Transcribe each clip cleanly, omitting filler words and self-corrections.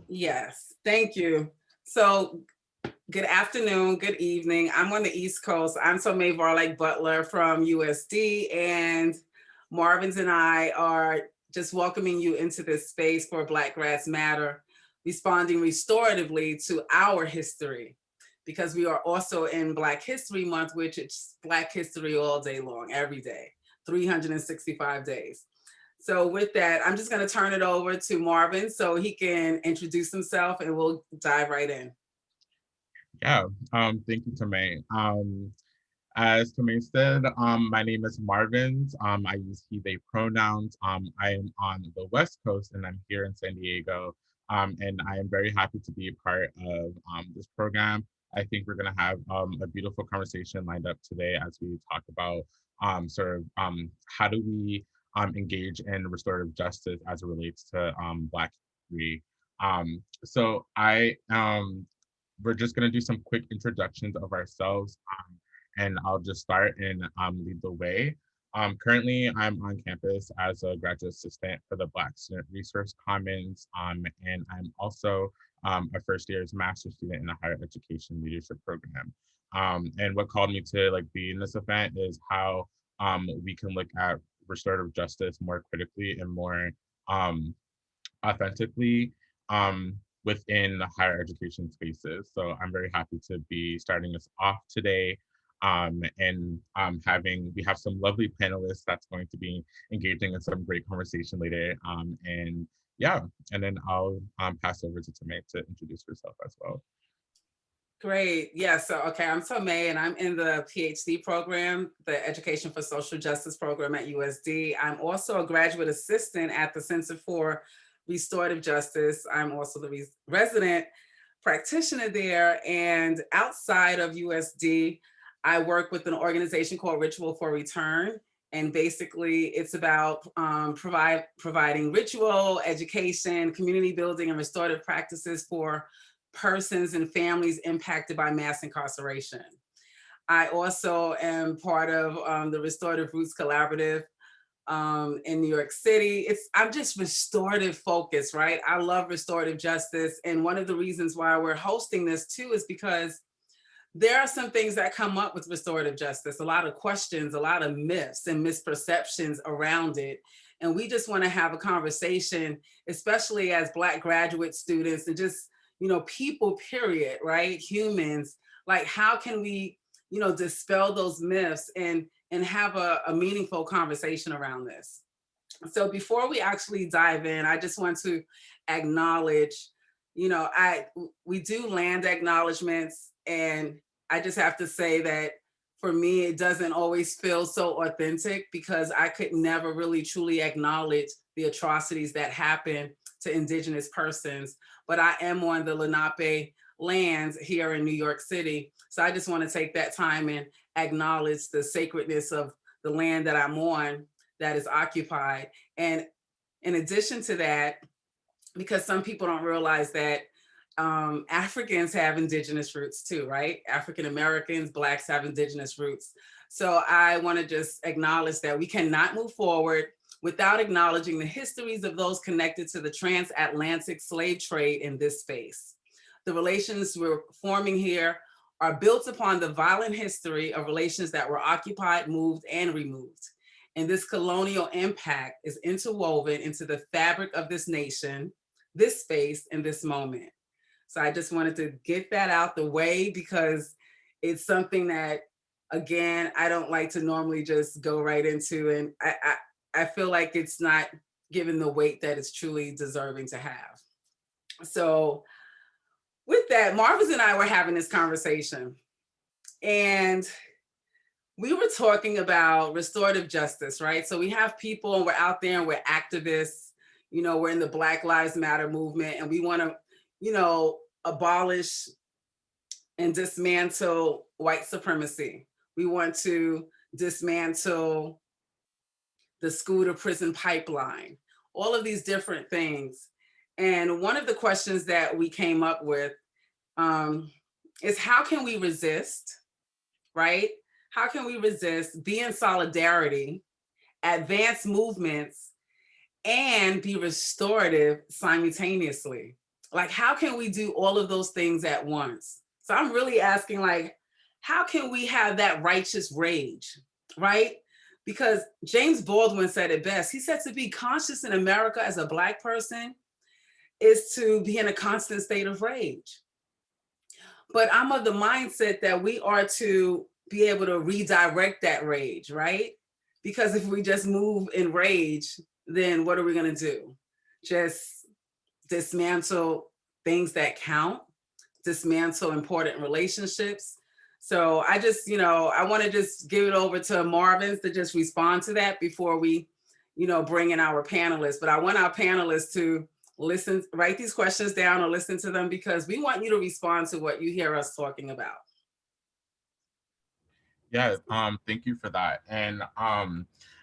Yes, thank you. So, good afternoon, good evening. I'm on the East Coast. I'm Tomay Varlack-Butler from USD, and Marvens and I are just welcoming you into this space for Black Grads Matter, responding restoratively to our history, because we are also in Black History Month, which is Black history all day long, every day, 365 days. So with that, I'm just going to turn it over to Marvin so he can introduce himself and we'll dive right in. Yeah, thank you, Tomay. As Tomay said, my name is Marvens. I use he, they pronouns. I am on the West Coast and I'm here in San Diego. And I am very happy to be a part of this program. I think we're going to have a beautiful conversation lined up today as we talk about how do we engage in restorative justice as it relates to Black history. So we're just going to do some quick introductions of ourselves, and I'll just start and lead the way. Currently, I'm on campus as a graduate assistant for the Black Student Resource Commons, and I'm also a first year's master's student in the higher education leadership program. And what called me to be in this event is how we can look at restorative justice more critically and more um, authentically within the higher education spaces. So I'm very happy to be starting this off today. And having we have some lovely panelists that's going to be engaging in some great conversation later. And yeah, and then I'll pass over to Tomei to introduce herself as well. Great. Yeah. So, okay, I'm Tomay and I'm in the PhD program, the Education for Social Justice program at USD. I'm also a graduate assistant at the Center for Restorative Justice. I'm also the resident practitioner there. And outside of USD, I work with an organization called Ritual for Return. And basically, it's about providing ritual, education, community building, and restorative practices for persons and families impacted by mass incarceration. I also am part of the Restorative Roots Collaborative in New York City. I'm just restorative focused, right? I love restorative justice, and one of the reasons why we're hosting this too is because there are some things that come up with restorative justice, a lot of questions, a lot of myths and misperceptions around it. And we just want to have a conversation, especially as Black graduate students and just, people, period, right? Humans, like how can we, dispel those myths and have a meaningful conversation around this. So before we actually dive in, I just want to acknowledge, we do land acknowledgements, and I just have to say that for me, it doesn't always feel so authentic because I could never really truly acknowledge the atrocities that happen to Indigenous persons. But I am on the Lenape lands here in New York City. So I just want to take that time and acknowledge the sacredness of the land that I'm on that is occupied. And in addition to that, because some people don't realize that Africans have indigenous roots too, right? African Americans, Blacks have indigenous roots. So I want to just acknowledge that we cannot move forward without acknowledging the histories of those connected to the transatlantic slave trade in this space. The relations we're forming here are built upon the violent history of relations that were occupied, moved, and removed. And this colonial impact is interwoven into the fabric of this nation, this space, and this moment. So I just wanted to get that out the way because it's something that, again, I don't like to normally just go right into. And I feel like it's not given the weight that it's truly deserving to have. So with that, Marvin and I were having this conversation, and we were talking about restorative justice, right? So we have people and we're out there and we're activists, we're in the Black Lives Matter movement, and we want to, abolish and dismantle white supremacy. We want to dismantle the school to prison pipeline, all of these different things. And one of the questions that we came up with is how can we resist, right? How can we resist, be in solidarity, advance movements, and be restorative simultaneously? Like, how can we do all of those things at once? So I'm really asking, like, how can we have that righteous rage, right? Because James Baldwin said it best. He said to be conscious in America as a Black person is to be in a constant state of rage. But I'm of the mindset that we are to be able to redirect that rage, right? Because if we just move in rage, then what are we going to do? Just dismantle things that count, dismantle important relationships. So I just, I want to just give it over to Marvens to just respond to that before we, bring in our panelists. But I want our panelists to listen, write these questions down or listen to them, because we want you to respond to what you hear us talking about. Yeah, thank you for that. And I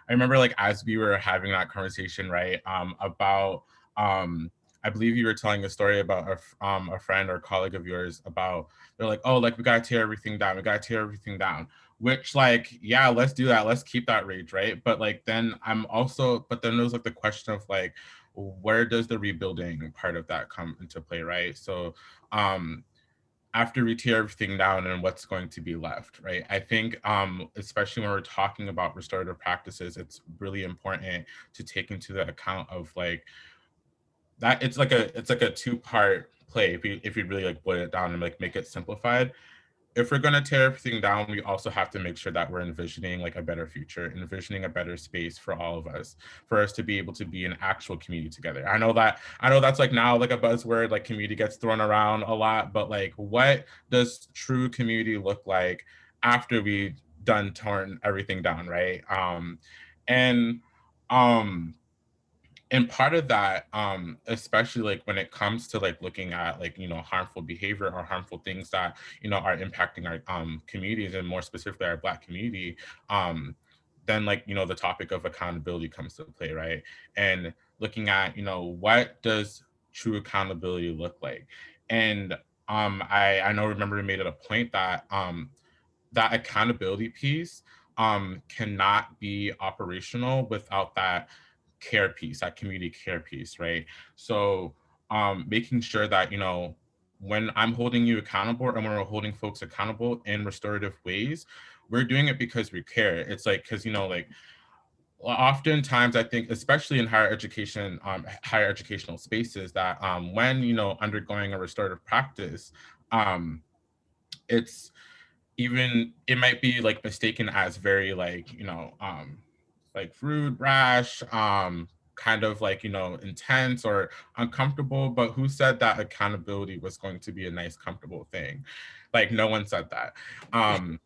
remember like as we were having that conversation, right, about I believe you were telling a story about a friend or colleague of yours about they're like, oh, like we gotta tear everything down, we gotta tear everything down. Which like, yeah, let's do that, let's keep that rage, right? But like then but then there's like the question of like, where does the rebuilding part of that come into play, right? So after we tear everything down and what's going to be left, right? I think, especially when we're talking about restorative practices, it's really important to take into the account of like that. It's like a two-part play if you really like boil it down and like make it simplified. If we're going to tear everything down, we also have to make sure that we're envisioning like a better future, envisioning a better space for all of us, for us to be able to be an actual community together. I know that's like now like a buzzword, like community gets thrown around a lot, but like what does true community look like after we done torn everything down, right? And um and part of that, especially like when it comes to like looking at like harmful behavior or harmful things that are impacting our communities, and more specifically our Black community, then like the topic of accountability comes to play, right? And looking at what does true accountability look like. And I know, remember, we made it a point that that accountability piece cannot be operational without that care piece, that community care piece, right? So making sure that, when I'm holding you accountable and when we're holding folks accountable in restorative ways, we're doing it because we care. It's like, because, like oftentimes I think, especially in higher education, higher educational spaces, that when, undergoing a restorative practice, it's it might be like mistaken as very like like rude, rash, kind of like intense or uncomfortable. But who said that accountability was going to be a nice, comfortable thing? Like no one said that. And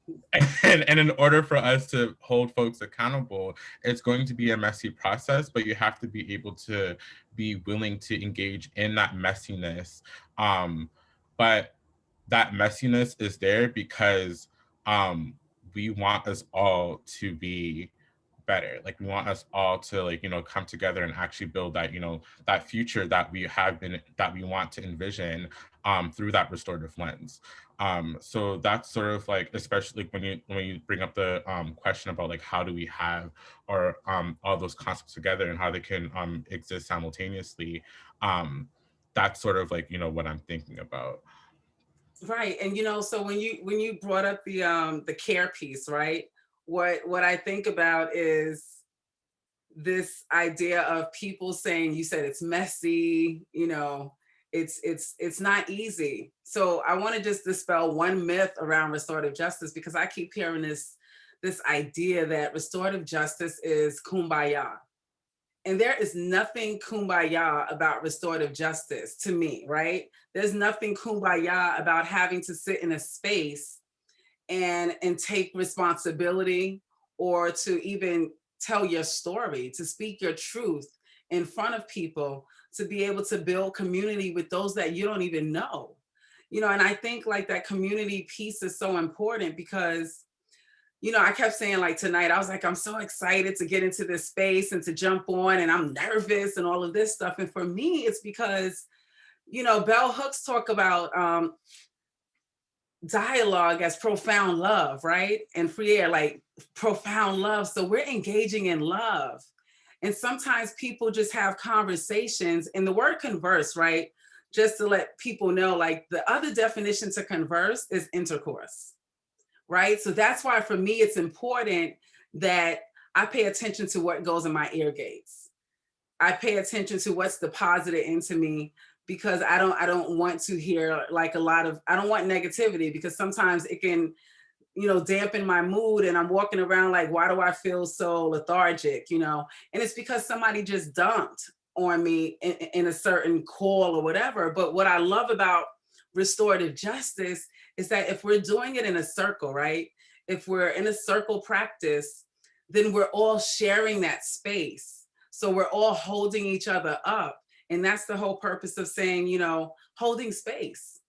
in order for us to hold folks accountable, it's going to be a messy process, but you have to be able to be willing to engage in that messiness. But that messiness is there because we want us all to be better. Like we want us all to like come together and actually build that that future that we want to envision through that restorative lens. So that's sort of like, especially like when you bring up the question about like how do we have or all those concepts together and how they can exist simultaneously. That's sort of like what I'm thinking about. Right. And so when you brought up the care piece, right? What I think about is this idea of people saying, you said it's messy, it's not easy. So I want to just dispel one myth around restorative justice, because I keep hearing this idea that restorative justice is kumbaya. And there is nothing kumbaya about restorative justice to me, right? There's nothing kumbaya about having to sit in a space and take responsibility, or to even tell your story, to speak your truth in front of people, to be able to build community with those that you don't even know. And I think like that community piece is so important, because I kept saying, like tonight, I was like, I'm so excited to get into this space and to jump on, and I'm nervous and all of this stuff. And for me, it's because, Bell Hooks talk about dialogue as profound love, right? And Pierre, like profound love. So we're engaging in love. And sometimes people just have conversations, and the word converse, right? just to let people know, like the other definition to converse is intercourse, right? So that's why for me, it's important that I pay attention to what goes in my ear gates. I pay attention to what's deposited into me, because I don't want to hear like a lot of, I don't want negativity, because sometimes it can, dampen my mood, and I'm walking around like, why do I feel so lethargic, And it's because somebody just dumped on me in a certain call or whatever. But what I love about restorative justice is that if we're doing it in a circle, right? If we're in a circle practice, then we're all sharing that space. So we're all holding each other up. And that's the whole purpose of saying, holding space.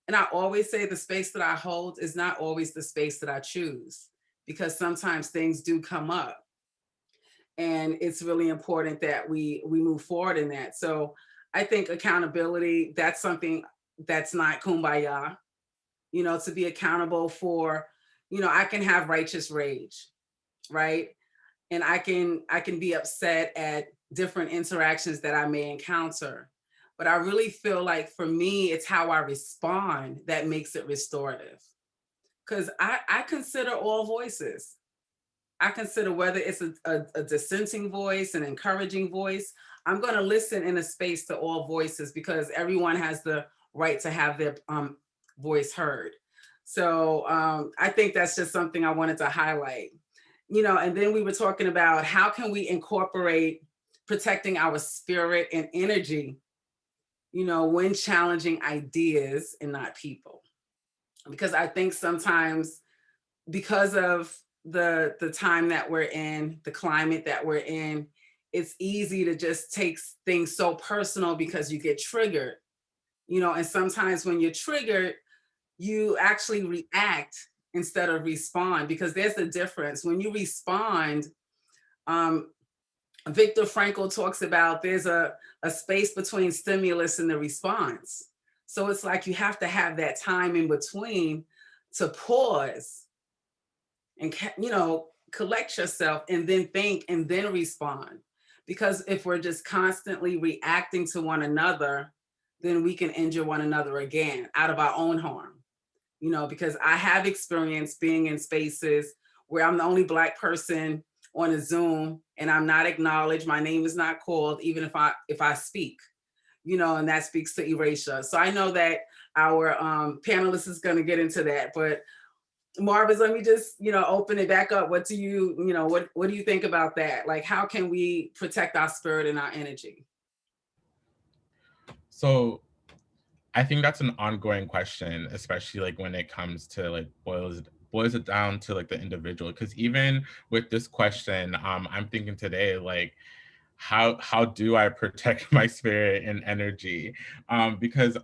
And I always say the space that I hold is not always the space that I choose, because sometimes things do come up. And it's really important that we move forward in that. So I think accountability, that's something that's not kumbaya, to be accountable for, I can have righteous rage, right? And I can be upset at different interactions that I may encounter. But I really feel like for me, it's how I respond that makes it restorative. Because I consider all voices. I consider whether it's a dissenting voice, an encouraging voice, I'm going to listen in a space to all voices, because everyone has the right to have their voice heard. So I think that's just something I wanted to highlight. And then we were talking about how can we incorporate protecting our spirit and energy, when challenging ideas and not people. Because I think sometimes, because of the time that we're in, the climate that we're in, it's easy to just take things so personal because you get triggered, and sometimes when you're triggered, you actually react instead of respond, because there's a difference. When you respond, um, Viktor Frankl talks about there's a space between stimulus and the response. So it's like you have to have that time in between to pause and collect yourself, and then think, and then respond. Because if we're just constantly reacting to one another, then we can injure one another again out of our own harm. Because I have experienced being in spaces where I'm the only Black person on a Zoom, and I'm not acknowledged, my name is not called, even if I speak, and that speaks to erasure. So I know that our panelist is going to get into that, but Marvens, let me just, open it back up. What do what do you think about that? Like, how can we protect our spirit and our energy? So I think that's an ongoing question, especially like when it comes to like boils it down to like the individual. Because even with this question, I'm thinking today like how do I protect my spirit and energy? Because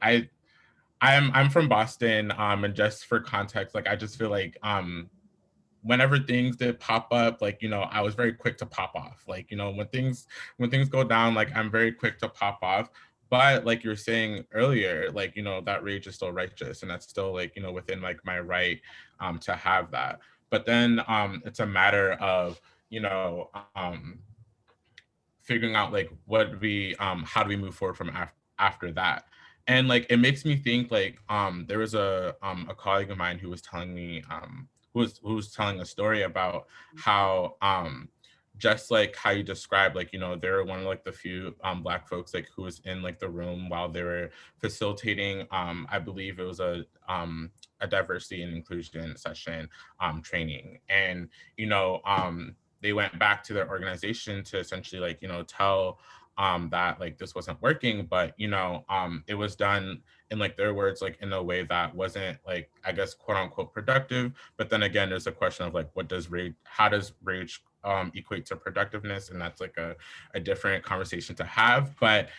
I'm from Boston, and just for context, like I just feel like whenever things did pop up, like, I was very quick to pop off. Like, when things go down, like I'm very quick to pop off. But like you're saying earlier, like, that rage is still righteous, and that's still like, within like my right to have that. But then it's a matter of, you know, um figuring out like what we how do we move forward from after that. And like it makes me think like there was a colleague of mine who was telling me who was telling a story about how just like how you described, like, they were one of like the few Black folks like who was in like the room while they were facilitating, I believe it was a diversity and inclusion session training. And they went back to their organization to essentially like, tell that like this wasn't working, but it was done in like their words, like in a way that wasn't like, I guess, quote unquote productive. But then again, there's a question of like, how does rage equate to productiveness? And that's like a different conversation to have. But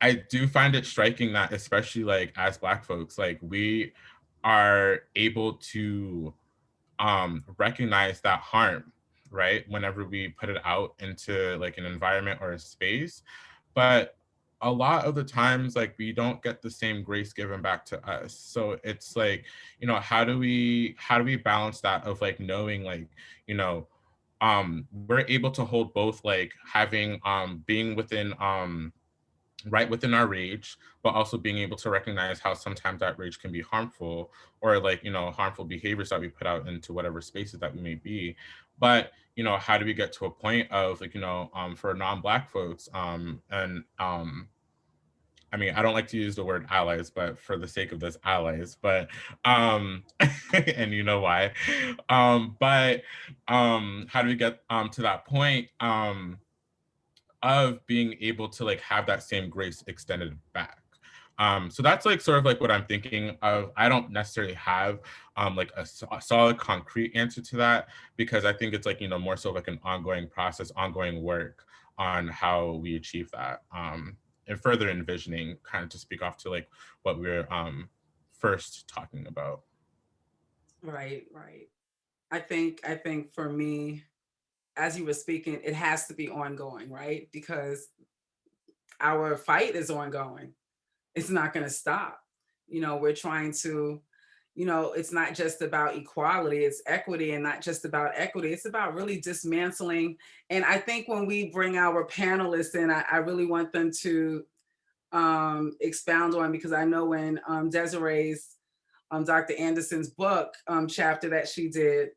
I do find it striking that especially like as Black folks, like we are able to recognize that harm, right, whenever we put it out into like an environment or a space. But a lot of the times, like, we don't get the same grace given back to us. So it's like, how do we balance that of like knowing like, we're able to hold both, like having being within right within our rage, but also being able to recognize how sometimes that rage can be harmful, or like, harmful behaviors that we put out into whatever spaces that we may be. But, how do we get to a point of like, for non-Black folks, and I mean, I don't like to use the word allies, but for the sake of this, allies, but and you know why. But how do we get to that point of being able to like have that same grace extended back? So that's like sort of like what I'm thinking of. I don't necessarily have like a solid concrete answer to that, because I think it's like, more so like an ongoing process, ongoing work on how we achieve that. And further envisioning, kind of to speak off to like what we are first talking about. Right, right. I think for me, as you were speaking, it has to be ongoing, right? Because our fight is ongoing. It's not going to stop. We're trying to, it's not just about equality, it's equity, and not just about equity. It's about really dismantling. And I think when we bring our panelists in, I really want them to expound on, because I know when Desiree's, Dr. Anderson's book chapter that she did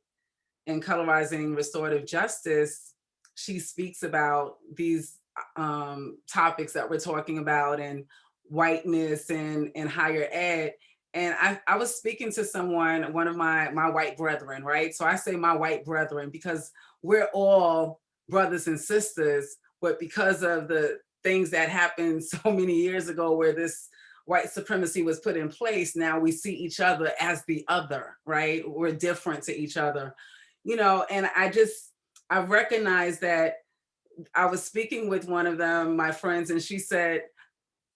in Colorizing Restorative Justice, she speaks about these topics that we're talking about, and whiteness and higher ed. And I was speaking to someone, one of my white brethren, right? So I say my white brethren because we're all brothers and sisters, but because of the things that happened so many years ago where this white supremacy was put in place, now we see each other as the other, right? We're different to each other, and I recognize that. I was speaking with one of them, my friends, and she said,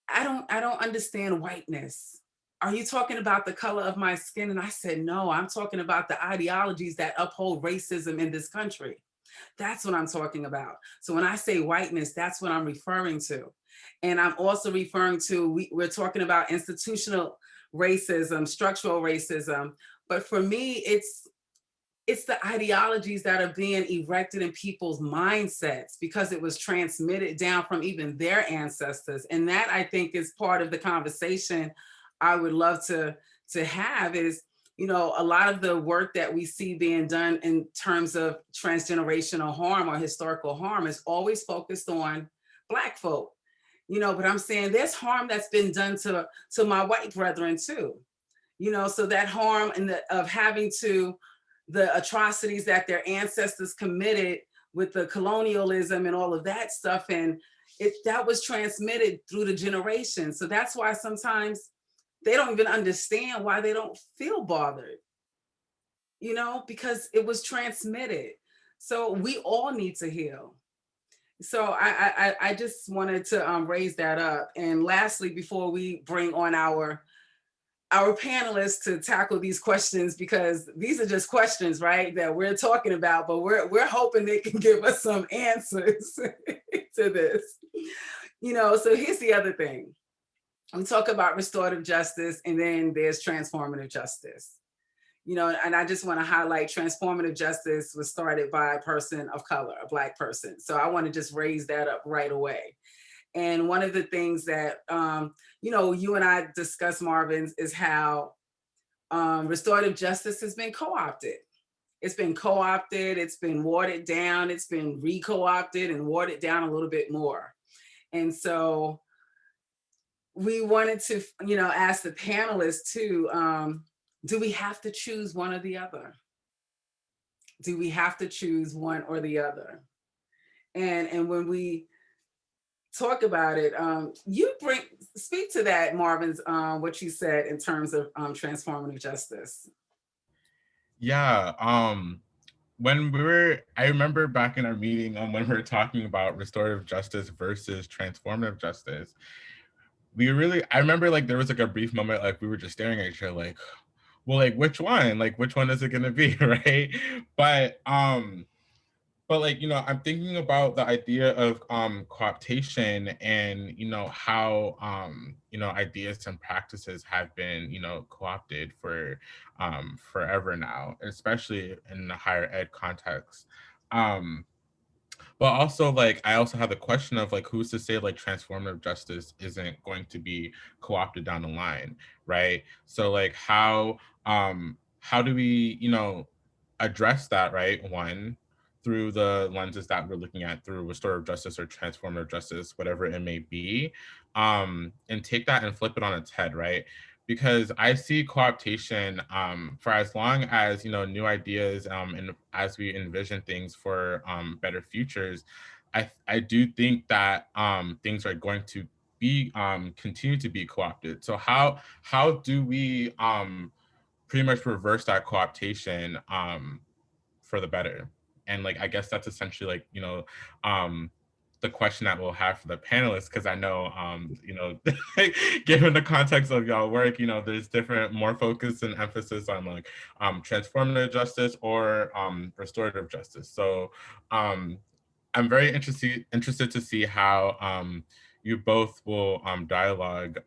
I don't understand whiteness. Are you talking about the color of my skin? And I said, no, I'm talking about the ideologies that uphold racism in this country. That's what I'm talking about. So when I say whiteness, that's what I'm referring to. And I'm also referring to, we're talking about institutional racism, structural racism. But for me, it's the ideologies that are being erected in people's mindsets because it was transmitted down from even their ancestors. And that, I think, is part of the conversation I would love to have is, a lot of the work that we see being done in terms of transgenerational harm or historical harm is always focused on Black folk. But I'm saying there's harm that's been done to my white brethren too. So that harm and of having to, the atrocities that their ancestors committed with the colonialism and all of that stuff, and that was transmitted through the generations. So that's why sometimes they don't even understand why they don't feel bothered, because it was transmitted. So we all need to heal. So I just wanted to raise that up. And lastly, before we bring on our panelists to tackle these questions, because these are just questions, right, that we're talking about, but we're hoping they can give us some answers to this. So here's the other thing. We talk about restorative justice, and then there's transformative justice. And I just want to highlight transformative justice was started by a person of color, a Black person. So I want to just raise that up right away. And one of the things that, you and I discussed, Marvens, is how restorative justice has been co-opted. It's been co-opted, it's been watered down, it's been re-co-opted and watered down a little bit more. And so we wanted to, ask the panelists too, do we have to choose one or the other? Do we have to choose one or the other? And when we talk about it, you speak to that, Marvens, what you said in terms of transformative justice. Yeah. When we were, I remember back in our meeting when we were talking about restorative justice versus transformative justice, I remember like there was like a brief moment, like we were just staring at each other like, well, like which one? Like which one is it gonna be? Right. But like, I'm thinking about the idea of cooptation and, how ideas and practices have been, co-opted for forever now, especially in the higher ed context. Um, But also, like, I also have the question of like, who's to say like transformative justice isn't going to be co-opted down the line, right? So like, how do we, address that, right? One, through the lenses that we're looking at through restorative justice or transformative justice, whatever it may be, and take that and flip it on its head, right? Because I see co-optation for as long as new ideas and as we envision things for better futures. I do think that things are going to be continue to be co-opted. So how do we pretty much reverse that co-optation for the better? And like I guess that's essentially like um the question that we'll have for the panelists, because I know given the context of y'all work, there's different more focus and emphasis on like transformative justice or restorative justice. So um I'm very interested to see how you both will dialogue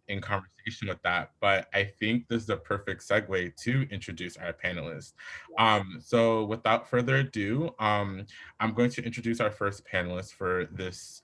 in conversation with that. But I think this is a perfect segue to introduce our panelists. So without further ado, I'm going to introduce our first panelist for this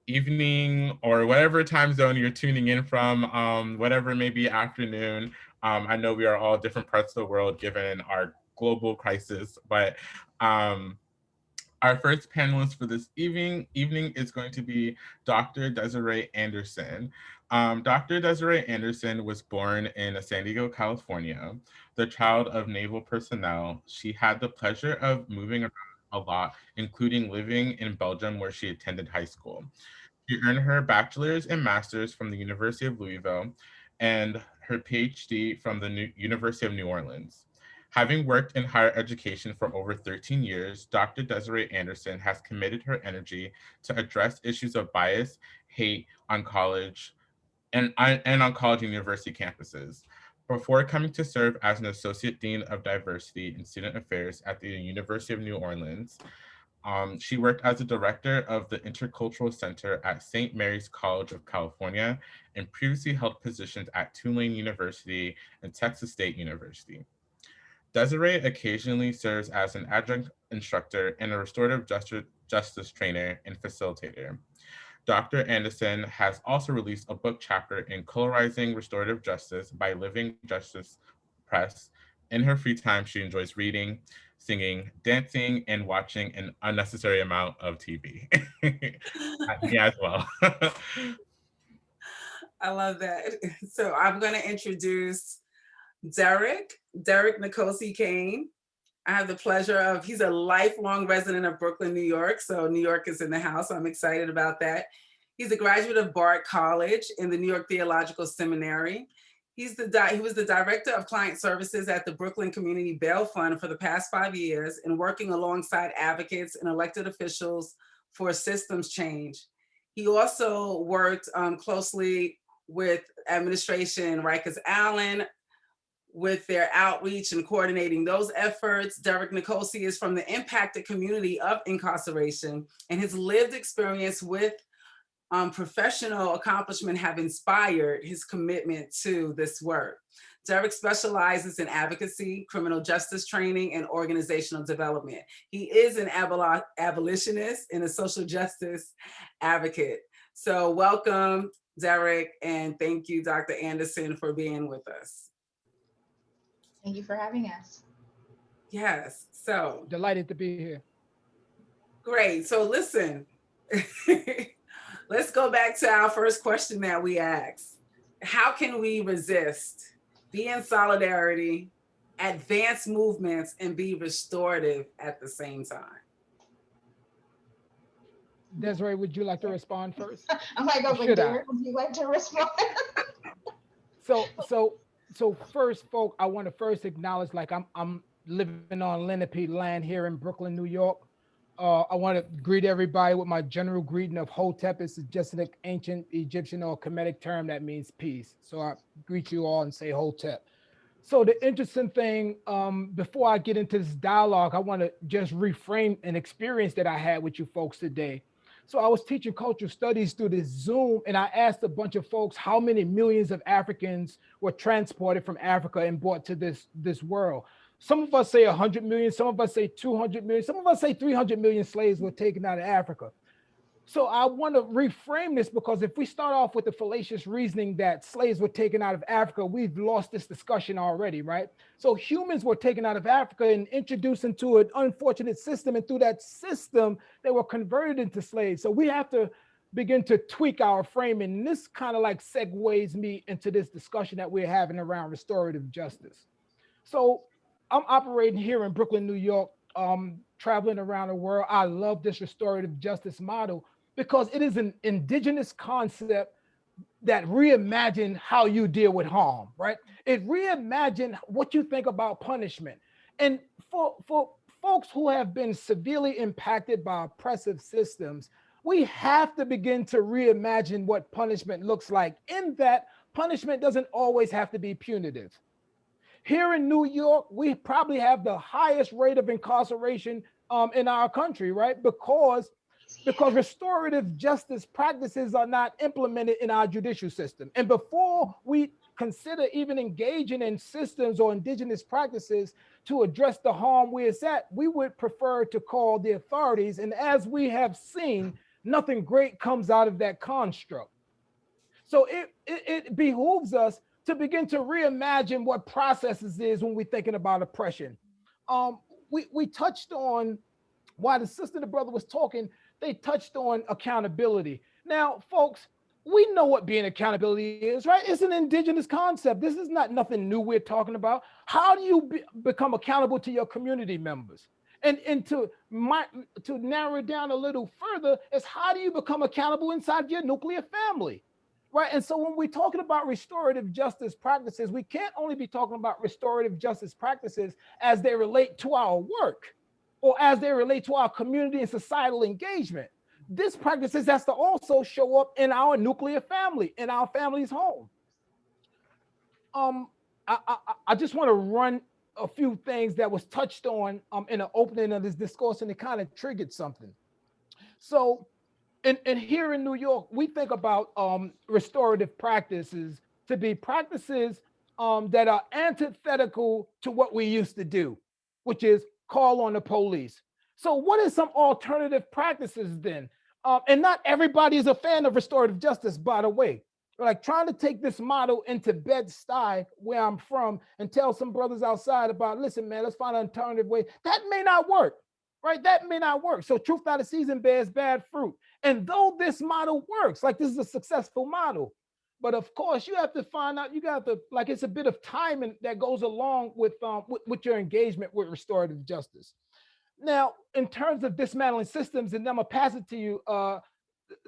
evening or whatever time zone you're tuning in from, whatever may be afternoon. I know we are all different parts of the world given our global crisis, but our first panelist for this evening is going to be Dr. Desiree Anderson. Dr. Desiree Anderson was born in San Diego, California, the child of naval personnel. She had the pleasure of moving around a lot, including living in Belgium, where she attended high school. She earned her bachelor's and master's from the University of Louisville and her PhD from the University of New Orleans. Having worked in higher education for over 13 years, Dr. Desiree Anderson has committed her energy to address issues of bias, hate on college and on college and university campuses. Before coming to serve as an Associate Dean of Diversity and Student Affairs at the University of New Orleans, she worked as a director of the Intercultural Center at St. Mary's College of California and previously held positions at Tulane University and Texas State University. Desiree occasionally serves as an adjunct instructor and a restorative justice trainer and facilitator. Dr. Anderson has also released a book chapter in Colorizing Restorative Justice by Living Justice Press. In her free time, she enjoys reading, singing, dancing, and watching an unnecessary amount of TV. Me as well. I love that. So I'm going to introduce Derrick Nicosi Cain. I have the pleasure of, he's a lifelong resident of Brooklyn, New York. So New York is in the house. So I'm excited about that. He's a graduate of Bard College in the New York Theological Seminary. He was the director of client services at the Brooklyn Community Bail Fund for the past 5 years and working alongside advocates and elected officials for systems change. He also worked closely with administration Rikers Island, with their outreach and coordinating those efforts. Derrick Nicosi is from the impacted community of incarceration, and his lived experience with professional accomplishment have inspired his commitment to this work. Derrick specializes in advocacy, criminal justice training, and organizational development. He is an abolitionist and a social justice advocate. So welcome, Derrick, and thank you, Dr. Anderson, for being with us. Thank you for having us. Yes, so. Delighted to be here. Great, so listen, let's go back to our first question that we asked. How can we resist, be in solidarity, advance movements, and be restorative at the same time? Desiree, would you like to respond first? I'm like, okay, Derrick, would you like to respond? So first, folk, I want to first acknowledge, like I'm living on Lenape land here in Brooklyn, New York. I want to greet everybody with my general greeting of Hotep. It's just an ancient Egyptian or Kemetic term that means peace. So I greet you all and say Hotep. So the interesting thing, before I get into this dialogue, I want to just reframe an experience that I had with you folks today. So I was teaching cultural studies through this Zoom, and I asked a bunch of folks how many millions of Africans were transported from Africa and brought to this world. Some of us say 100 million, some of us say 200 million, some of us say 300 million slaves were taken out of Africa. So I want to reframe this, because if we start off with the fallacious reasoning that slaves were taken out of Africa, we've lost this discussion already, right? So humans were taken out of Africa and introduced into an unfortunate system, and through that system, they were converted into slaves. So we have to begin to tweak our framing. And this kind of like segues me into this discussion that we're having around restorative justice. So I'm operating here in Brooklyn, New York, traveling around the world. I love this restorative justice model because it is an indigenous concept that reimagine how you deal with harm, right? It reimagine what you think about punishment. And for folks who have been severely impacted by oppressive systems, we have to begin to reimagine what punishment looks like, in that punishment doesn't always have to be punitive. Here in New York, we probably have the highest rate of incarceration in our country, right? Because restorative justice practices are not implemented in our judicial system. And before we consider even engaging in systems or indigenous practices to address the harm where it's at, we would prefer to call the authorities. And as we have seen, nothing great comes out of that construct. So it behooves us to begin to reimagine what processes is when we're thinking about oppression. We touched on, while the sister and the brother was talking, they touched on accountability. Now, folks, we know what being accountability is, right? It's an indigenous concept. This is not nothing new we're talking about. How do you become accountable to your community members? And to narrow it down a little further, is how do you become accountable inside your nuclear family? Right. And so when we're talking about restorative justice practices, we can't only be talking about restorative justice practices as they relate to our work or as they relate to our community and societal engagement. This practices has to also show up in our nuclear family, in our family's home. I just want to run a few things that was touched on in the opening of this discourse, and it kind of triggered something. So, and here in New York, we think about restorative practices to be practices that are antithetical to what we used to do, which is call on the police. So what is some alternative practices then? And not everybody is a fan of restorative justice, by the way. Like trying to take this model into Bed-Stuy, where I'm from, and tell some brothers outside about, listen, man, let's find an alternative way. That may not work. Right? That may not work. So truth not a season bears bad fruit. And though this model works, like this is a successful model, but of course you have to find out, you got to, like, it's a bit of timing that goes along with your engagement with restorative justice. Now, in terms of dismantling systems, and I'm gonna pass it to you,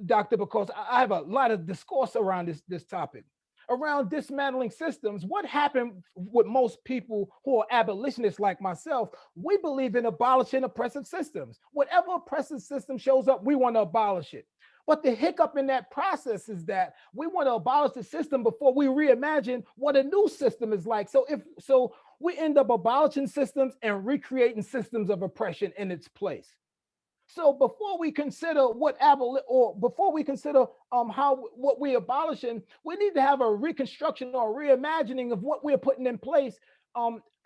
Doctor, because I have a lot of discourse around this topic. Around dismantling systems, what happened with most people who are abolitionists like myself, we believe in abolishing oppressive systems. Whatever oppressive system shows up, we want to abolish it. But the hiccup in that process is that we want to abolish the system before we reimagine what a new system is like. So we end up abolishing systems and recreating systems of oppression in its place. So before we consider what what we're abolishing, we need to have a reconstruction or reimagining of what we're putting in place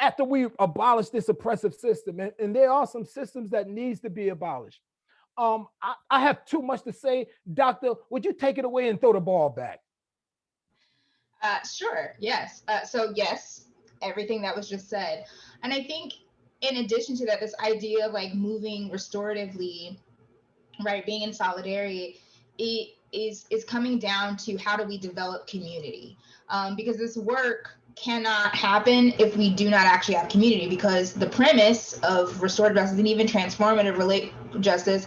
after we abolish this oppressive system. And there are some systems that needs to be abolished. I have too much to say. Doctor, would you take it away and throw the ball back? Sure. Yes. So yes, everything that was just said. And I think in addition to that, this idea of like moving restoratively, right, being in solidarity, it is coming down to how do we develop community, because this work cannot happen if we do not actually have community, because the premise of restorative justice and even transformative justice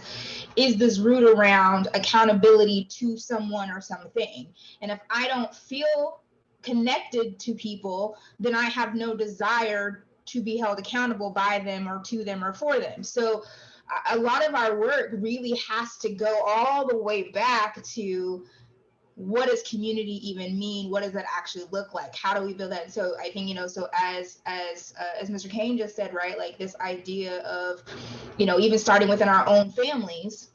is this root around accountability to someone or something. And if I don't feel connected to people, then I have no desire to be held accountable by them or to them or for them. So a lot of our work really has to go all the way back to what does community even mean? What does that actually look like? How do we build that? So I think, so as Mr. Cain just said, right, like this idea of, even starting within our own families,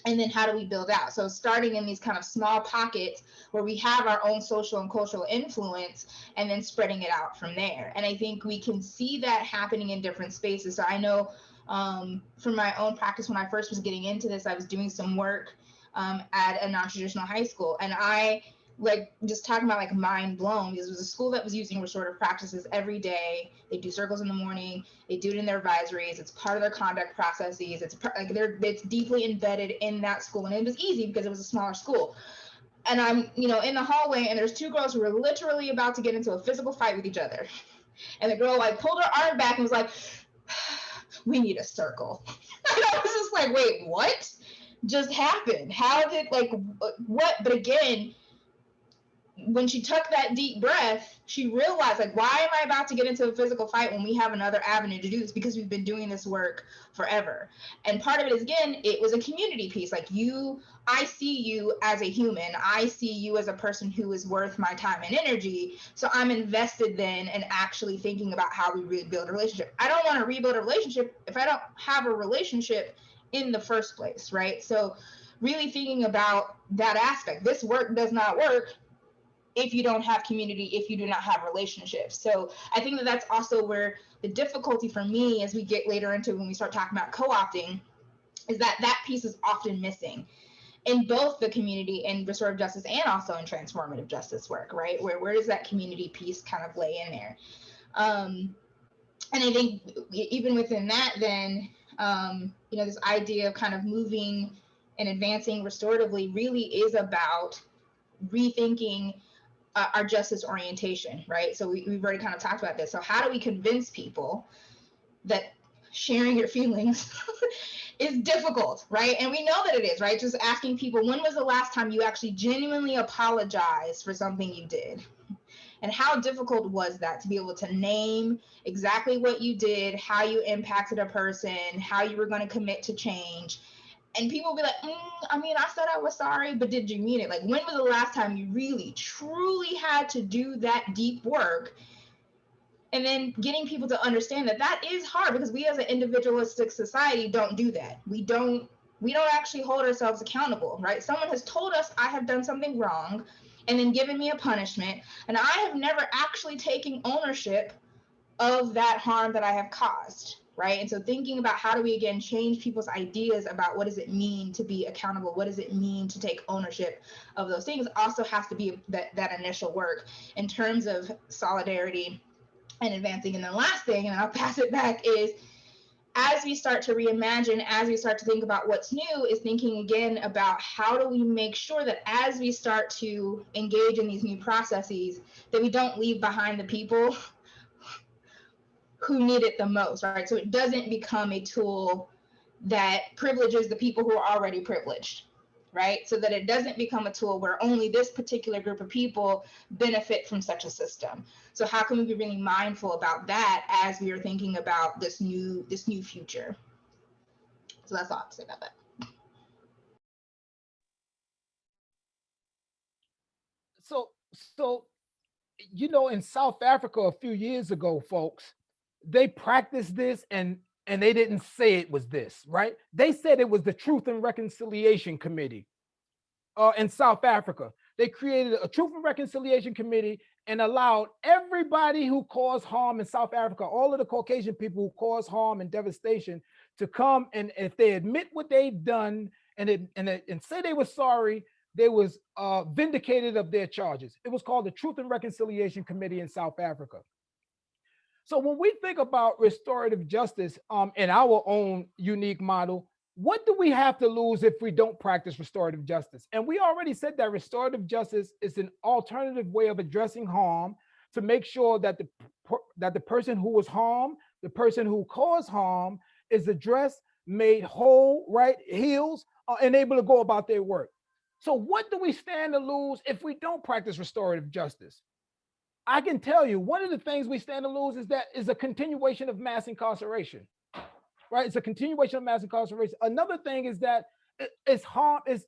And then how do we build out? So starting in these kind of small pockets where we have our own social and cultural influence, and then spreading it out from there. And I think we can see that happening in different spaces. So I know from my own practice, when I first was getting into this, I was doing some work at a non-traditional high school. And I like just talking about like mind blown, because it was a school that was using restorative practices every day. They do circles in the morning, they do it in their advisories, it's part of their conduct processes, it's deeply embedded in that school. And it was easy because it was a smaller school. And I'm, you know, in the hallway, and there's two girls who were literally about to get into a physical fight with each other. And the girl like pulled her arm back and was like, we need a circle. And I was just like, wait, what just happened? How did, like, what? But again, when she took that deep breath, she realized, like, why am I about to get into a physical fight when we have another avenue to do this? Because we've been doing this work forever. And part of it is, again, it was a community piece. Like, I see you as a human. I see you as a person who is worth my time and energy. So I'm invested then in actually thinking about how we rebuild a relationship. I don't want to rebuild a relationship if I don't have a relationship in the first place, right? So really thinking about that aspect. This work does not work if you don't have community, if you do not have relationships. So I think that that's also where the difficulty for me, as we get later into when we start talking about co-opting, is that that piece is often missing in both the community and restorative justice and also in transformative justice work, right? Where does that community piece kind of lay in there? And I think even within that, then, you know, this idea of kind of moving and advancing restoratively really is about rethinking our justice orientation, right? So we've already kind of talked about this. So how do we convince people that sharing your feelings is difficult, right? And we know that it is, right? Just asking people, when was the last time you actually genuinely apologized for something you did? And how difficult was that to be able to name exactly what you did, how you impacted a person, how you were going to commit to change? And people will be like, I mean, I said I was sorry, but did you mean it? Like, when was the last time you really, truly had to do that deep work? And then getting people to understand that that is hard, because we as an individualistic society don't do that. We don't actually hold ourselves accountable, right? Someone has told us I have done something wrong and then given me a punishment, and I have never actually taken ownership of that harm that I have caused, right? And so thinking about how do we, again, change people's ideas about what does it mean to be accountable, what does it mean to take ownership of those things, also has to be that initial work in terms of solidarity and advancing. And the last thing, and I'll pass it back, is as we start to reimagine, as we start to think about what's new, is thinking again about how do we make sure that as we start to engage in these new processes, that we don't leave behind the people who need it the most, right? So it doesn't become a tool that privileges the people who are already privileged, right? So that it doesn't become a tool where only this particular group of people benefit from such a system. So how can we be really mindful about that as we are thinking about this new future? So that's all I have to say about that. So you know, in South Africa a few years ago, folks, they practiced this, and they didn't say it was this, right? They said it was the Truth and Reconciliation Committee in South Africa. They created a Truth and Reconciliation Committee and allowed everybody who caused harm in South Africa, all of the Caucasian people who caused harm and devastation, to come, and if they admit what they've done and say they were sorry, they was vindicated of their charges. It was called the Truth and Reconciliation Committee in South Africa. So when we think about restorative justice in our own unique model, what do we have to lose if we don't practice restorative justice? And we already said that restorative justice is an alternative way of addressing harm to make sure that the person who was harmed, the person who caused harm, is addressed, made whole, right, heals, and able to go about their work. So what do we stand to lose if we don't practice restorative justice? I can tell you one of the things we stand to lose is a continuation of mass incarceration, right? It's a continuation of mass incarceration. Another thing is that it's harm is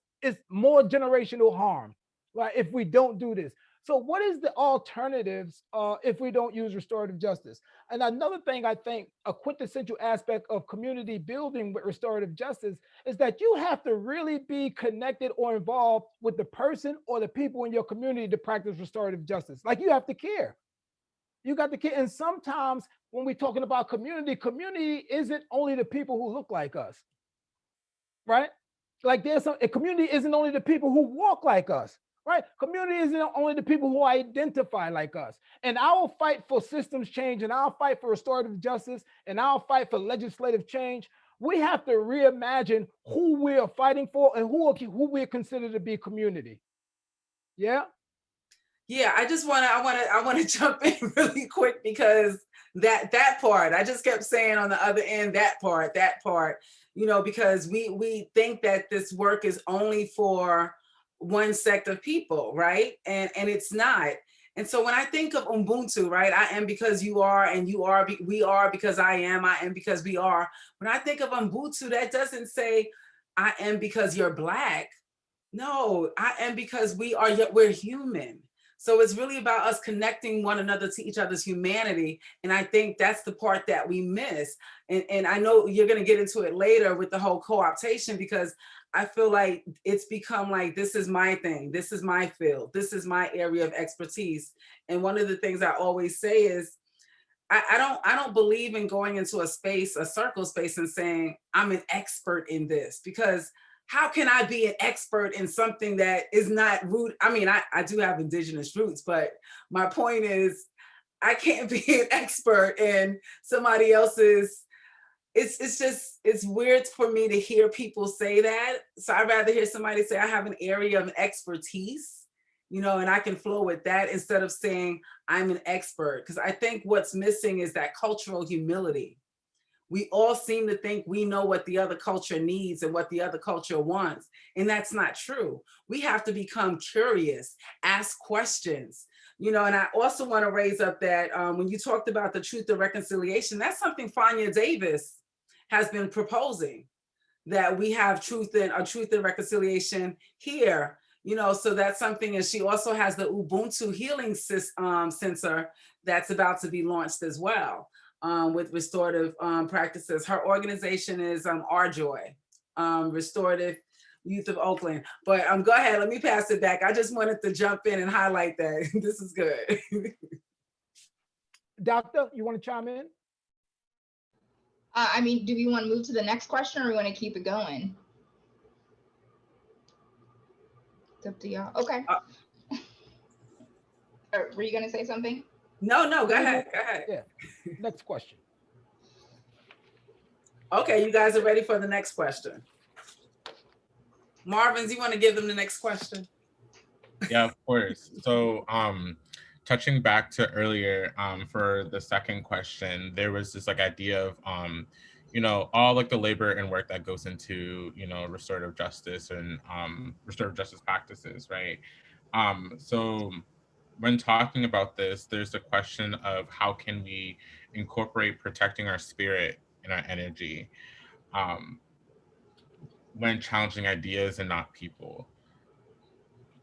more generational harm, right? If we don't do this. So what is the alternatives if we don't use restorative justice? And another thing I think a quintessential aspect of community building with restorative justice is that you have to really be connected or involved with the person or the people in your community to practice restorative justice. Like you have to care. You got to care. And sometimes when we're talking about community, community isn't only the people who look like us, right? Like there's some a community isn't only the people who walk like us, right? Community isn't only the people who identify like us. And I'll fight for systems change, and I'll fight for restorative justice, and I'll fight for legislative change. We have to reimagine who we're fighting for and who we're considered to be community. Yeah. Yeah, I want to jump in really quick because that part, I just kept saying on the other end, that part, because we think that this work is only for one sect of people, right? And it's not. And so when I think of Ubuntu, right, I am because you are, and you are, we are because I am because we are. When I think of Ubuntu, that doesn't say I am because you're Black. No, I am because we're human. So it's really about us connecting one another to each other's humanity. And I think that's the part that we miss. And I know you're going to get into it later with the whole co-optation, because I feel like it's become like, this is my thing. This is my field. This is my area of expertise. And one of the things I always say is, I don't believe in going into a circle space and saying, I'm an expert in this, because how can I be an expert in something that is not root? I mean, I do have indigenous roots, but my point is I can't be an expert in somebody else's. It's weird for me to hear people say that. So I'd rather hear somebody say I have an area of expertise, and I can flow with that instead of saying I'm an expert. Because I think what's missing is that cultural humility. We all seem to think we know what the other culture needs and what the other culture wants. And that's not true. We have to become curious, ask questions, and I also want to raise up that when you talked about the truth and reconciliation, that's something Fania Davis has been proposing, that we have truth and reconciliation here. So that's something, and she also has the Ubuntu Healing Center that's about to be launched as well. With restorative practices. Her organization is RJoy, Restorative Youth of Oakland. But go ahead, let me pass it back. I just wanted to jump in and highlight that. This is good. Doctor, you want to chime in? I mean, do we want to move to the next question, or we want to keep it going? It's up to y'all. Okay. Were you going to say something? No, go ahead. Yeah. Next question. Okay, you guys are ready for the next question. Marvens, you want to give them the next question? Yeah, of course. So touching back to earlier, for the second question, there was this idea of all the labor and work that goes into restorative justice and restorative justice practices, right? So when talking about this, there's a question of how can we incorporate protecting our spirit and our energy when challenging ideas and not people.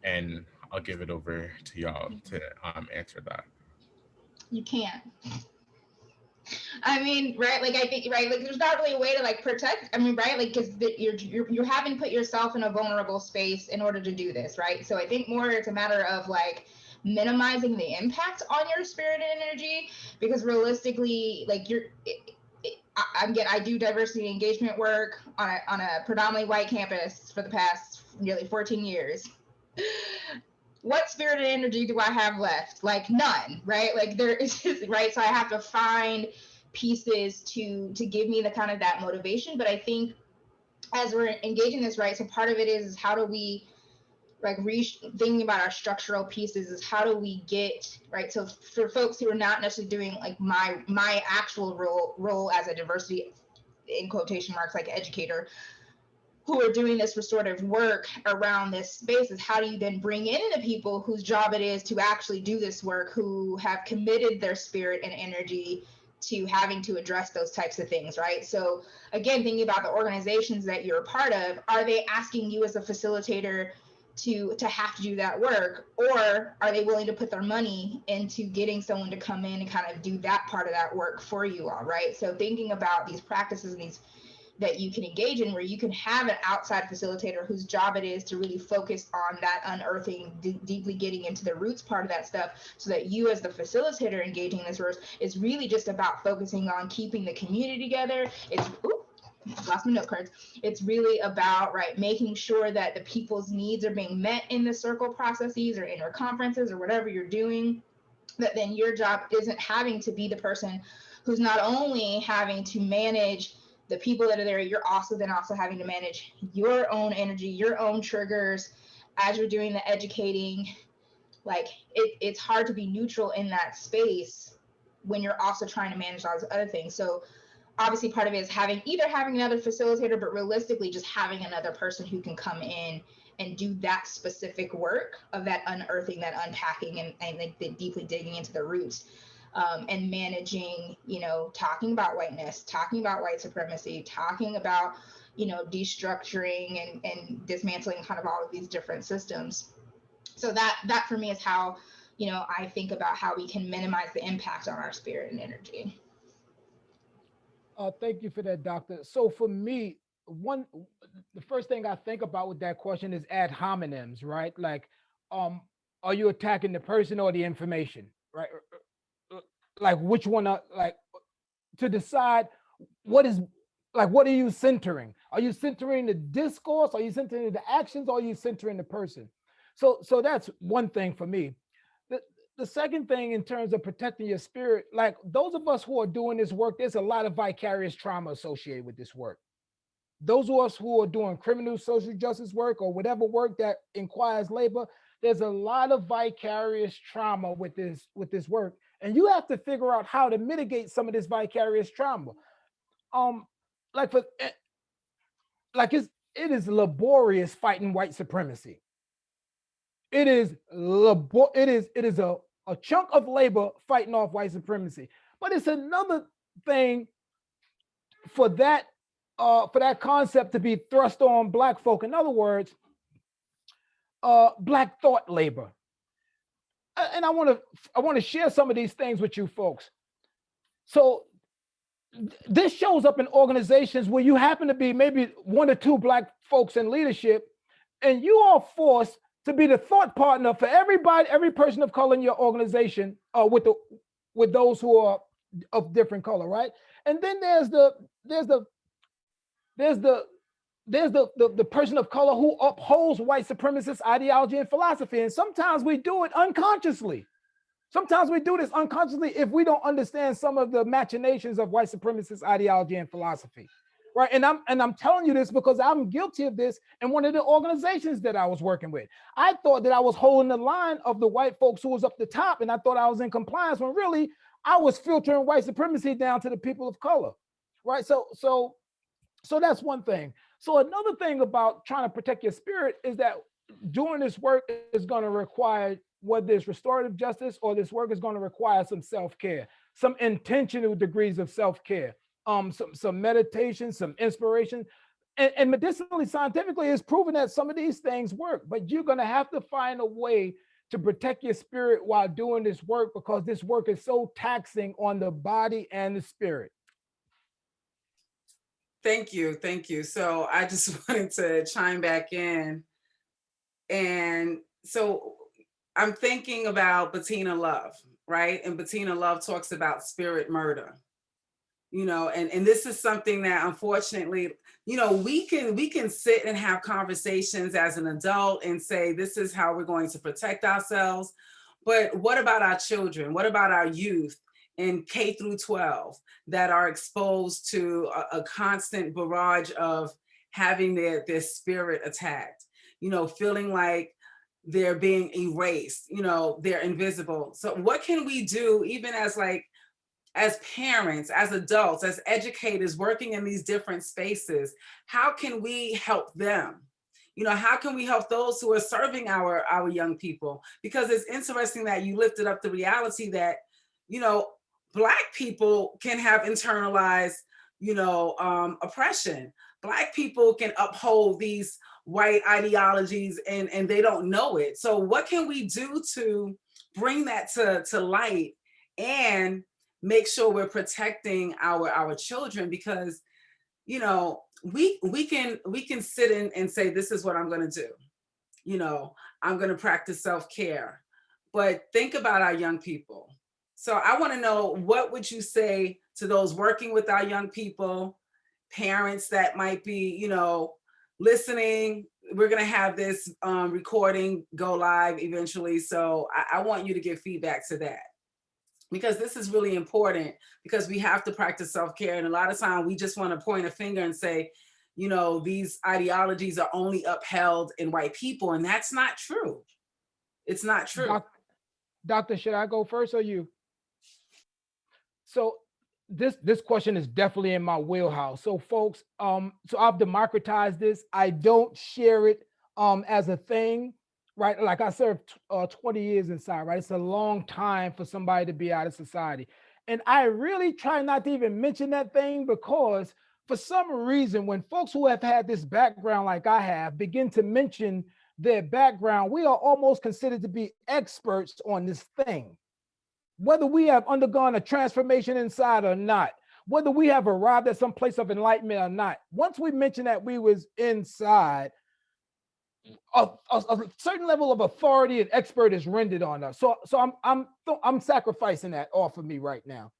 And I'll give it over to y'all to answer that. You can't. I mean, right? I think, right? There's not really a way to protect. I mean, right? Because you're having put yourself in a vulnerable space in order to do this, right? So I think more it's a matter of minimizing the impact on your spirit and energy, because realistically, I do diversity engagement work on a predominantly white campus for the past nearly 14 years. What spirit and energy do I have left? None, right? There is just, right? So I have to find pieces to give me the kind of that motivation. But I think as we're engaging this, right? So part of it is how do we thinking about our structural pieces is how do we get, right? So for folks who are not necessarily doing my actual role as a diversity in quotation marks educator, who are doing this restorative work around this space, is how do you then bring in the people whose job it is to actually do this work, who have committed their spirit and energy to having to address those types of things, right? So again, thinking about the organizations that you're a part of, are they asking you as a facilitator to have to do that work, or are they willing to put their money into getting someone to come in and kind of do that part of that work for you all, right? So thinking about these practices and these that you can engage in, where you can have an outside facilitator whose job it is to really focus on that unearthing, deeply getting into the roots part of that stuff, so that you as the facilitator engaging in this verse is really just about focusing on keeping the community together. It's lost my note cards. It's really about, right, making sure that the people's needs are being met in the circle processes or in your conferences or whatever you're doing, that then your job isn't having to be the person who's not only having to manage the people that are there, you're also having to manage your own energy, your own triggers as you're doing the educating. Like it's hard to be neutral in that space when you're also trying to manage all those other things. So obviously part of it is having another facilitator, but realistically just having another person who can come in and do that specific work of that unearthing, that unpacking, and like the deeply digging into the roots, and managing, talking about whiteness, talking about white supremacy, talking about, destructuring and dismantling kind of all of these different systems. So that for me is how, I think about how we can minimize the impact on our spirit and energy. Thank you for that, doctor. So for me, the first thing I think about with that question is ad hominems, right? Like, um, are you attacking the person or the information, right? Like, which one? Like, to decide what is, like, what are you centering? Are you centering the discourse? Are you centering the actions? Or are you centering the person? So that's one thing for me. The second thing, in terms of protecting your spirit, like those of us who are doing this work, there's a lot of vicarious trauma associated with this work. Those of us who are doing criminal social justice work or whatever work that inquires labor, there's a lot of vicarious trauma with this work. And you have to figure out how to mitigate some of this vicarious trauma. Um, like for like it is laborious fighting white supremacy. It is a chunk of labor fighting off white supremacy. But it's another thing for that concept to be thrust on Black folk. In other words, Black thought labor. And I want to share some of these things with you folks. So this shows up in organizations where you happen to be maybe one or two Black folks in leadership, and you are forced to be the thought partner for everybody, every person of color in your organization, with those who are of different color, right? And then there's the person of color who upholds white supremacist ideology and philosophy. And sometimes we do it unconsciously. Sometimes we do this unconsciously if we don't understand some of the machinations of white supremacist ideology and philosophy, right? And I'm telling you this because I'm guilty of this in one of the organizations that I was working with. I thought that I was holding the line of the white folks who was up the top, and I thought I was in compliance, when really I was filtering white supremacy down to the people of color, right? So that's one thing. So another thing about trying to protect your spirit is that doing this work is going to require, whether it's restorative justice or this work, is going to require some self-care, some intentional degrees of self-care, some meditation, some inspiration. And medicinally, scientifically, it's proven that some of these things work, but you're going to have to find a way to protect your spirit while doing this work, because this work is so taxing on the body and the spirit. Thank you. So I just wanted to chime back in. And so I'm thinking about Bettina Love, right? And Bettina Love talks about spirit murder, and this is something that, unfortunately, we can sit and have conversations as an adult and say, this is how we're going to protect ourselves. But what about our children? What about our youth in K through 12 that are exposed to a constant barrage of having their spirit attacked, feeling like they're being erased, they're invisible. So what can we do, even as parents, as adults, as educators working in these different spaces? How can we help them? How can we help those who are serving our young people? Because it's interesting that you lifted up the reality that, Black people can have internalized, oppression. Black people can uphold these white ideologies and they don't know it. So what can we do to bring that to light and make sure we're protecting our children? Because, you know, we can sit in and say, this is what I'm going to do. You know, I'm going to practice self-care. But think about our young people. So I want to know, what would you say to those working with our young people, parents that might be, you know, listening? We're going to have this recording go live eventually. So I want you to give feedback to that, because this is really important, because we have to practice self-care. And a lot of times we just want to point a finger and say, you know, these ideologies are only upheld in white people. And that's not true. It's not true. Doctor, should I go first or you? So this question is definitely in my wheelhouse. So folks, so I've democratized this. I don't share it as a thing, right? Like I served 20 years inside, right? It's a long time for somebody to be out of society. And I really try not to even mention that thing, because for some reason, when folks who have had this background like I have begin to mention their background, we are almost considered to be experts on this thing. Whether we have undergone a transformation inside or not, whether we have arrived at some place of enlightenment or not, once we mention that we was inside, a certain level of authority and expert is rendered on us. So I'm sacrificing that off of me right now.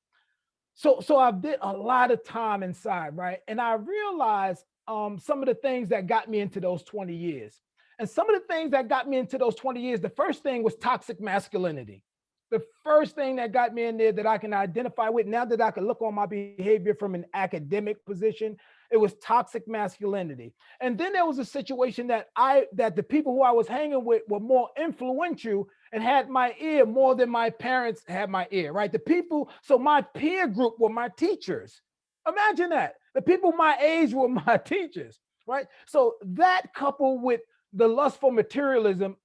So I did a lot of time inside, right? And I realized some of the things that got me into those 20 years. And some of the things that got me into those 20 years, the first thing was toxic masculinity. The first thing that got me in there that I can identify with, now that I can look on my behavior from an academic position, it was toxic masculinity. And then there was a situation that the people who I was hanging with were more influential and had my ear more than my parents had my ear, right? The people, so my peer group were my teachers. Imagine that. The people my age were my teachers, right? So that, coupled with the lust for materialism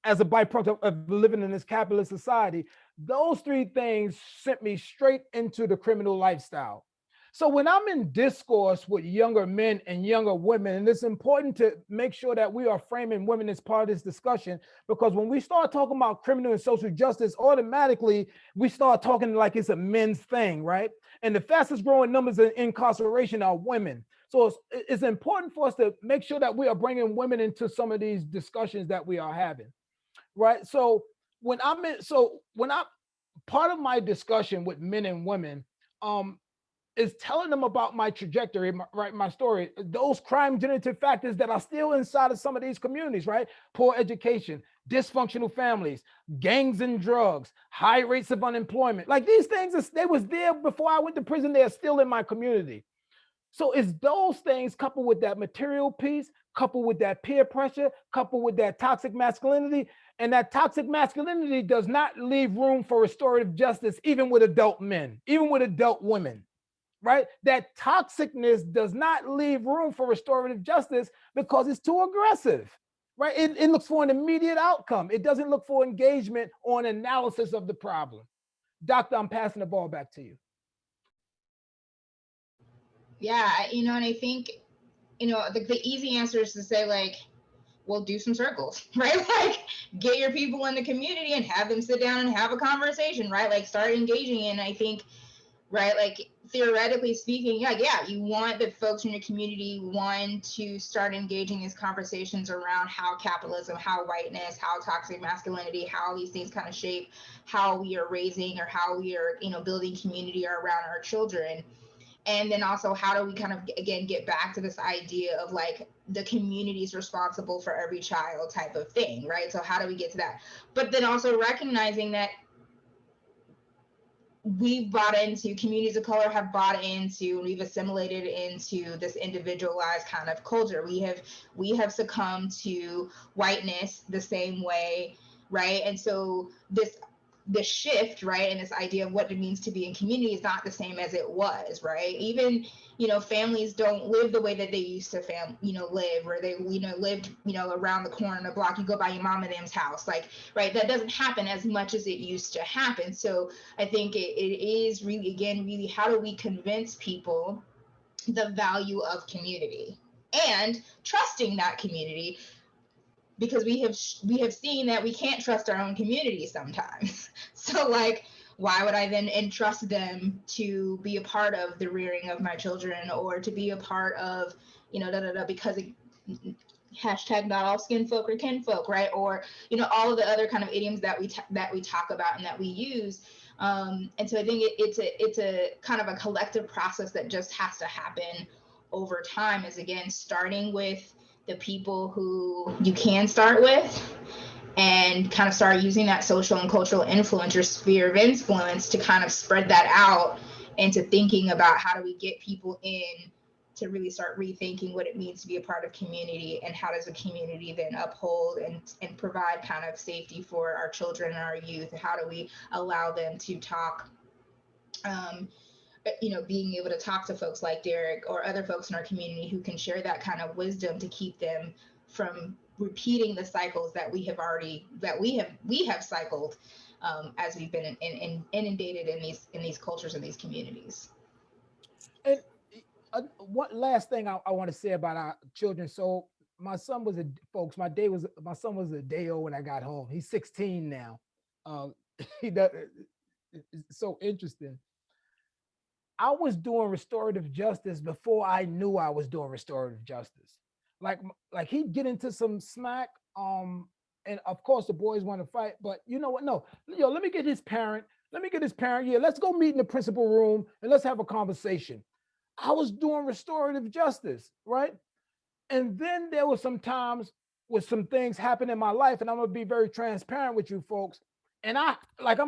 as a byproduct of living in this capitalist society, those three things sent me straight into the criminal lifestyle. So when I'm in discourse with younger men and younger women, and it's important to make sure that we are framing women as part of this discussion, because when we start talking about criminal and social justice, automatically we start talking like it's a men's thing, right? And the fastest growing numbers in incarceration are women. So it's important for us to make sure that we are bringing women into some of these discussions that we are having. Right. So when I'm part of my discussion with men and women is telling them about my trajectory, my story, those crime generative factors that are still inside of some of these communities, right? Poor education, dysfunctional families, gangs and drugs, high rates of unemployment. Like these things, they was there before I went to prison. They're still in my community. So it's those things coupled with that material piece, coupled with that peer pressure, coupled with that toxic masculinity. And that toxic masculinity does not leave room for restorative justice, even with adult men, even with adult women, right? That toxicness does not leave room for restorative justice because it's too aggressive, right? It looks for an immediate outcome. It doesn't look for engagement or an analysis of the problem. Doctor, I'm passing the ball back to you. Yeah, and I think, the easy answer is to say, like, well, do some circles, right? Like, get your people in the community and have them sit down and have a conversation, right? Like, start engaging. And I think, right, like, theoretically speaking, yeah, you want the folks in your community, one, to start engaging these conversations around how capitalism, how whiteness, how toxic masculinity, how these things kind of shape how we are raising or how we are, building community around our children. And then also, how do we kind of, again, get back to this idea of like the community is responsible for every child type of thing, right? So how do we get to that? But then also recognizing that we've bought into, communities of color have bought into, we've assimilated into this individualized kind of culture. We have succumbed to whiteness the same way, right? And so this shift, right, and this idea of what it means to be in community is not the same as it was, right? Even, families don't live the way that they used to live, where they, lived, around the corner of the block, you go by your mom and them's house, like, right? That doesn't happen as much as it used to happen. So I think it is really, again, really, how do we convince people the value of community? and trusting that community, because we have seen that we can't trust our own community sometimes. So like, why would I then entrust them to be a part of the rearing of my children, or to be a part of, because hashtag not all skin folk are kinfolk, right? Or, all of the other kind of idioms that we talk about and that we use. And so I think it's a kind of a collective process that just has to happen over time, is again, starting with the people who you can start with, and kind of start using that social and cultural influence, your sphere of influence, to kind of spread that out into thinking about how do we get people in to really start rethinking what it means to be a part of community, and how does a community then uphold and provide kind of safety for our children and our youth, and how do we allow them to talk, being able to talk to folks like Derrick or other folks in our community who can share that kind of wisdom to keep them from repeating the cycles that we have cycled, as we've been inundated in these cultures and these communities. And one last thing I want to say about our children. So my son was my son was a day old when I got home. He's 16 now. He does. It's so interesting. I was doing restorative justice before I knew I was doing restorative justice. Like he'd get into some smack, and of course the boys want to fight, but you know what? No, let me get his parent. Yeah, let's go meet in the principal room and let's have a conversation. I was doing restorative justice, right? And then there was some times with some things happen in my life, and I'm gonna be very transparent with you folks. And I'm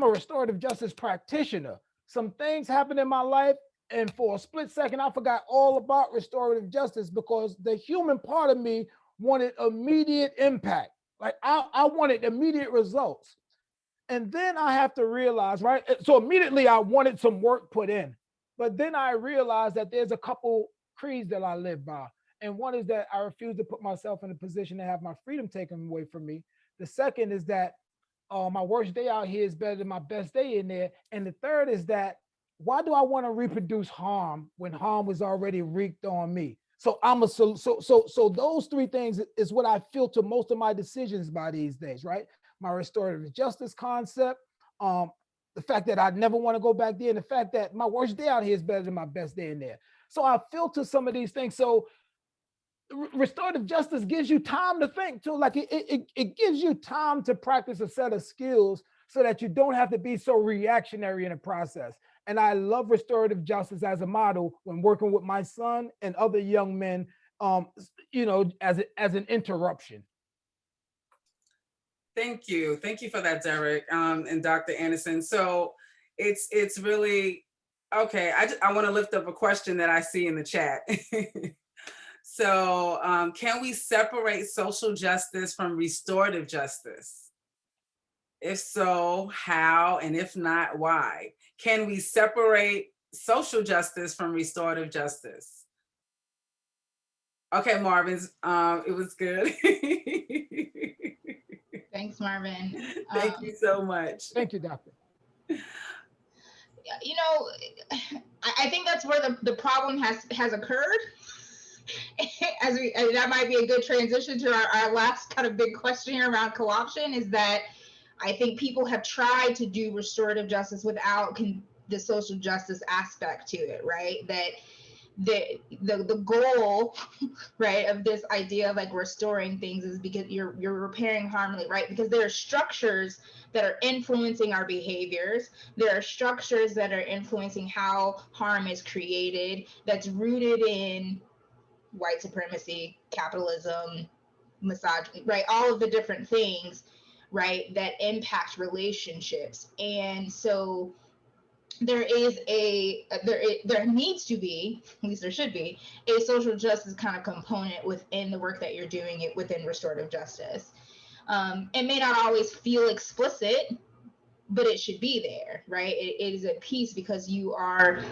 a restorative justice practitioner. Some things happened in my life, and for a split second, I forgot all about restorative justice because the human part of me wanted immediate impact. Like I wanted immediate results. And then I have to realize, right? So immediately I wanted some work put in. But then I realized that there's a couple creeds that I live by. And one is that I refuse to put myself in a position to have my freedom taken away from me. The second is that my worst day out here is better than my best day in there. And the third is that why do I want to reproduce harm when harm was already wreaked on me? So so those three things is what I filter most of my decisions by these days, right? My restorative justice concept, the fact that I never want to go back there, and the fact that my worst day out here is better than my best day in there. So I filter some of these things. So restorative justice gives you time to think too. Like it gives you time to practice a set of skills so that you don't have to be so reactionary in the process. And I love restorative justice as a model when working with my son and other young men, as an interruption. Thank you for that, Derrick, and Dr. Anderson. So it's really okay. I want to lift up a question that I see in the chat. So can we separate social justice from restorative justice? If so, how? And if not, why? Can we separate social justice from restorative justice? Okay, Marvens, it was good. Thanks, Marvin. Thank you so much. Thank you, Doctor. I think that's where the problem has occurred. That might be a good transition to our last kind of big question here around co-option, is that I think people have tried to do restorative justice without the social justice aspect to it, right? That the goal, right, of this idea of like restoring things is because you're repairing harm, right? Because there are structures that are influencing our behaviors. There are structures that are influencing how harm is created, that's rooted in white supremacy, capitalism, misogyny, right? All of the different things, right, that impact relationships. And so there needs to be, at least there should be, a social justice kind of component within the work that you're doing it within restorative justice. It may not always feel explicit, but it should be there, right? It is a piece, because you are,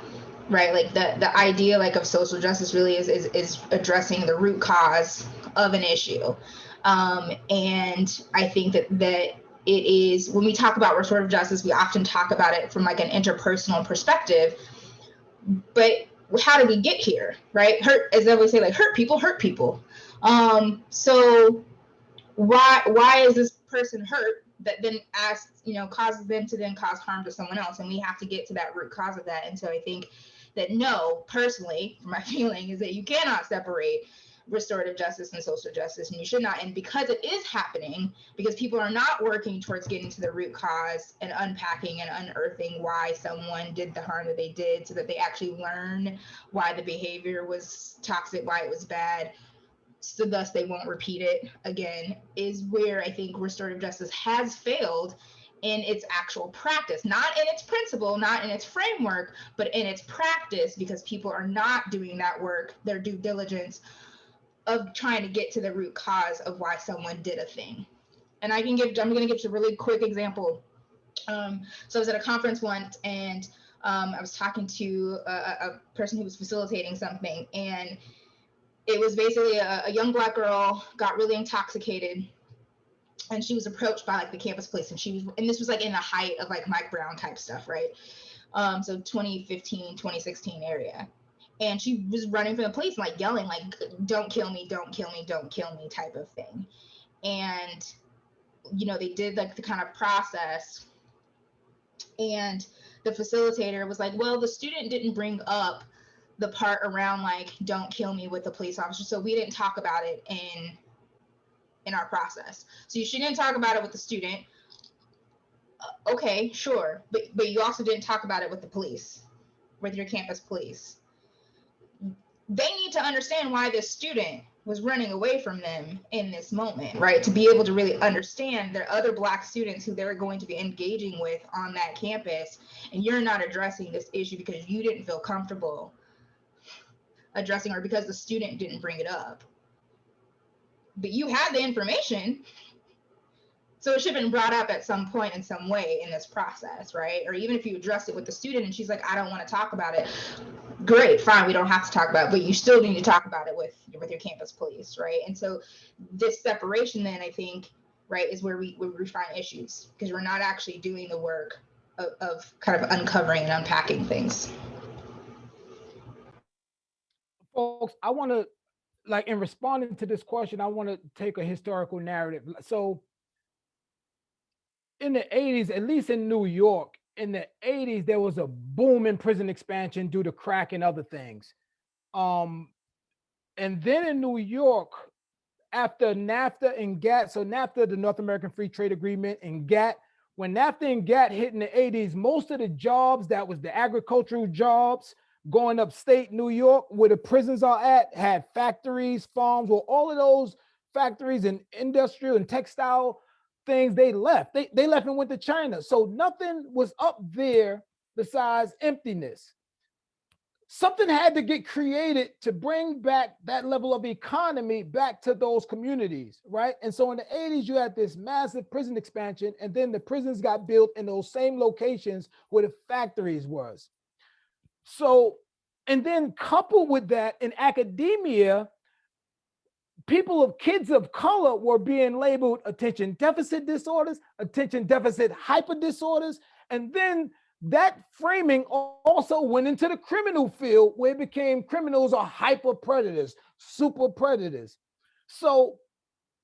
right, like the idea like of social justice really is addressing the root cause of an issue. And I think that it is, when we talk about restorative justice, we often talk about it from like an interpersonal perspective, but how did we get here, right? Hurt, as I would say, like hurt people hurt people. So why is this person hurt that then asks, causes them to then cause harm to someone else? And we have to get to that root cause of that. And so I think that, no, personally, my feeling is that you cannot separate restorative justice and social justice, and you should not. And because it is happening, because people are not working towards getting to the root cause and unpacking and unearthing why someone did the harm that they did, so that they actually learn why the behavior was toxic, why it was bad, so thus they won't repeat it again, is where I think restorative justice has failed in its actual practice, not in its principle, not in its framework, but in its practice, because people are not doing that work, their due diligence of trying to get to the root cause of why someone did a thing. And I'm going to give you a really quick example. So I was at a conference once, and I was talking to a person who was facilitating something, and it was basically a young Black girl got really intoxicated, and she was approached by like the campus police, and this was like in the height of like Mike Brown type stuff, right? So 2015, 2016 area. And she was running from the police, like yelling, like, don't kill me, don't kill me, don't kill me type of thing. And, they did like the kind of process. And the facilitator was like, well, the student didn't bring up the part around like, don't kill me with the police officer. So we didn't talk about it in our process. So she didn't talk about it with the student. Okay, sure. But you also didn't talk about it with the police, with your campus police. They need to understand why this student was running away from them in this moment, right? To be able to really understand there are other Black students who they're going to be engaging with on that campus, and you're not addressing this issue because you didn't feel comfortable addressing, or because the student didn't bring it up. But you had the information, so it should have been brought up at some point in some way in this process, right? Or even if you addressed it with the student and she's like, I don't want to talk about it. Great, fine, we don't have to talk about it, but you still need to talk about it with your campus police, right? And so this separation then, I think, right, is where we find issues, because we're not actually doing the work of kind of uncovering and unpacking things. Folks, I want to, like, in responding to this question, I want to take a historical narrative. So in the 80s, at least in New York, in the 80s, there was a boom in prison expansion due to crack and other things. And then in New York, after NAFTA and GATT, so NAFTA, the North American Free Trade Agreement, and GATT, when NAFTA and GATT hit in the 80s, most of the jobs that was the agricultural jobs going upstate New York, where the prisons are at, had factories, farms, well, all of those factories and industrial and textile things, they left. They left and went to China. So nothing was up there besides emptiness. Something had to get created to bring back that level of economy back to those communities, right? And so in the 80s, you had this massive prison expansion, and then the prisons got built in those same locations where the factories was. So, and then coupled with that, in academia, kids of color were being labeled attention deficit disorders, attention deficit hyper disorders, and then that framing also went into the criminal field, where it became criminals are hyper predators, super predators. So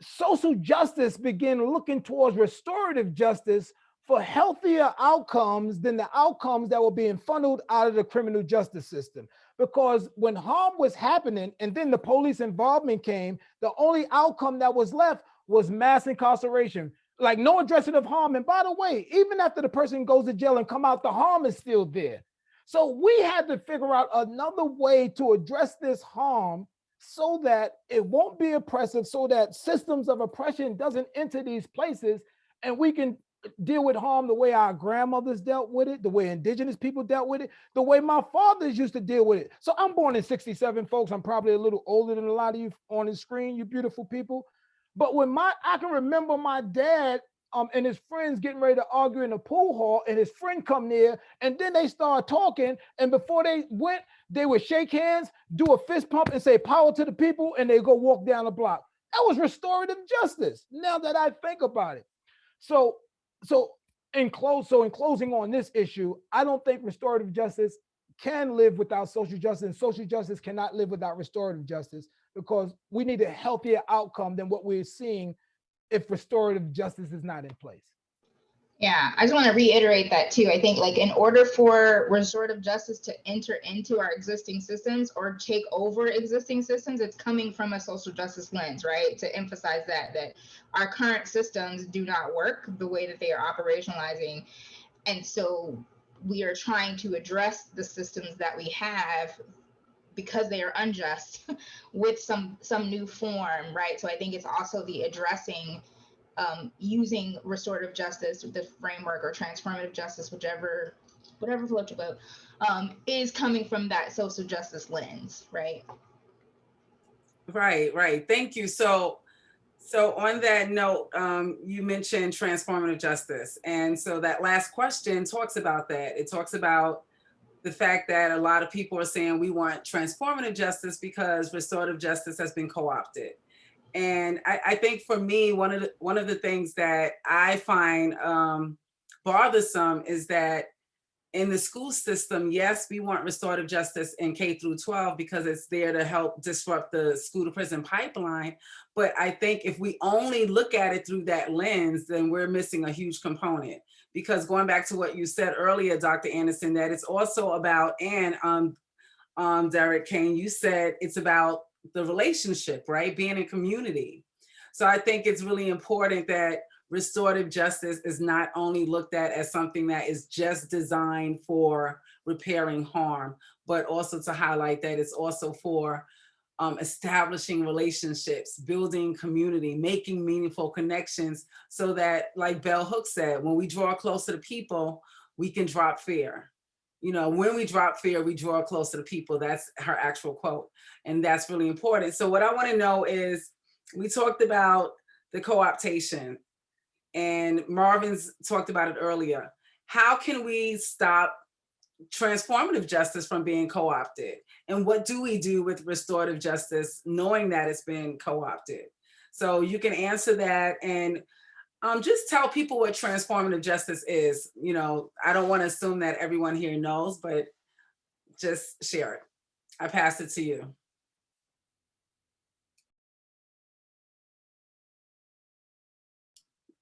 social justice began looking towards restorative justice for healthier outcomes than the outcomes that were being funneled out of the criminal justice system. Because when harm was happening and then the police involvement came, the only outcome that was left was mass incarceration, like no addressing of harm. And by the way, even after the person goes to jail and come out, the harm is still there. So we had to figure out another way to address this harm so that it won't be oppressive, so that systems of oppression doesn't enter these places, and we can deal with harm the way our grandmothers dealt with it, the way indigenous people dealt with it, the way my fathers used to deal with it. So I'm born in 67, folks. I'm probably a little older than a lot of you on the screen, you beautiful people. But I can remember my dad and his friends getting ready to argue in the pool hall, and his friend come near, and then they start talking, and before they went, they would shake hands, do a fist pump, and say power to the people, and they go walk down the block. That was restorative justice, now that I think about it. So in closing on this issue, I don't think restorative justice can live without social justice, and social justice cannot live without restorative justice, because we need a healthier outcome than what we're seeing if restorative justice is not in place. Yeah, I just want to reiterate that too. I think like in order for restorative justice to enter into our existing systems or take over existing systems, it's coming from a social justice lens, right? To emphasize that our current systems do not work the way that they are operationalizing. And so we are trying to address the systems that we have because they are unjust with some new form, right? So I think it's also the addressing using restorative justice, the framework, or transformative justice, whatever floats your boat, is coming from that social justice lens, right? Right. Thank you. So on that note, you mentioned transformative justice. And so that last question talks about that. It talks about the fact that a lot of people are saying we want transformative justice because restorative justice has been co-opted. And I think for me, one of the things that I find bothersome is that in the school system, yes, we want restorative justice in K through 12 because it's there to help disrupt the school to prison pipeline. But I think if we only look at it through that lens, then we're missing a huge component. Because going back to what you said earlier, Dr. Anderson, that it's also about, and Derrick Cain, you said it's about the relationship, right? Being in community. So I think it's really important that restorative justice is not only looked at as something that is just designed for repairing harm, but also to highlight that it's also for establishing relationships, building community, making meaningful connections, so that, like Bell Hooks said, when we draw closer to people, we can drop fear. You know, when we drop fear, we draw closer to people. That's her actual quote. And that's really important. So what I want to know is, we talked about the co-optation, and Marvens talked about it earlier. How can we stop transformative justice from being co-opted? And what do we do with restorative justice knowing that it's been co-opted? So you can answer that, and just tell people what transformative justice is. You know, I don't want to assume that everyone here knows, but just share it. I pass it to you.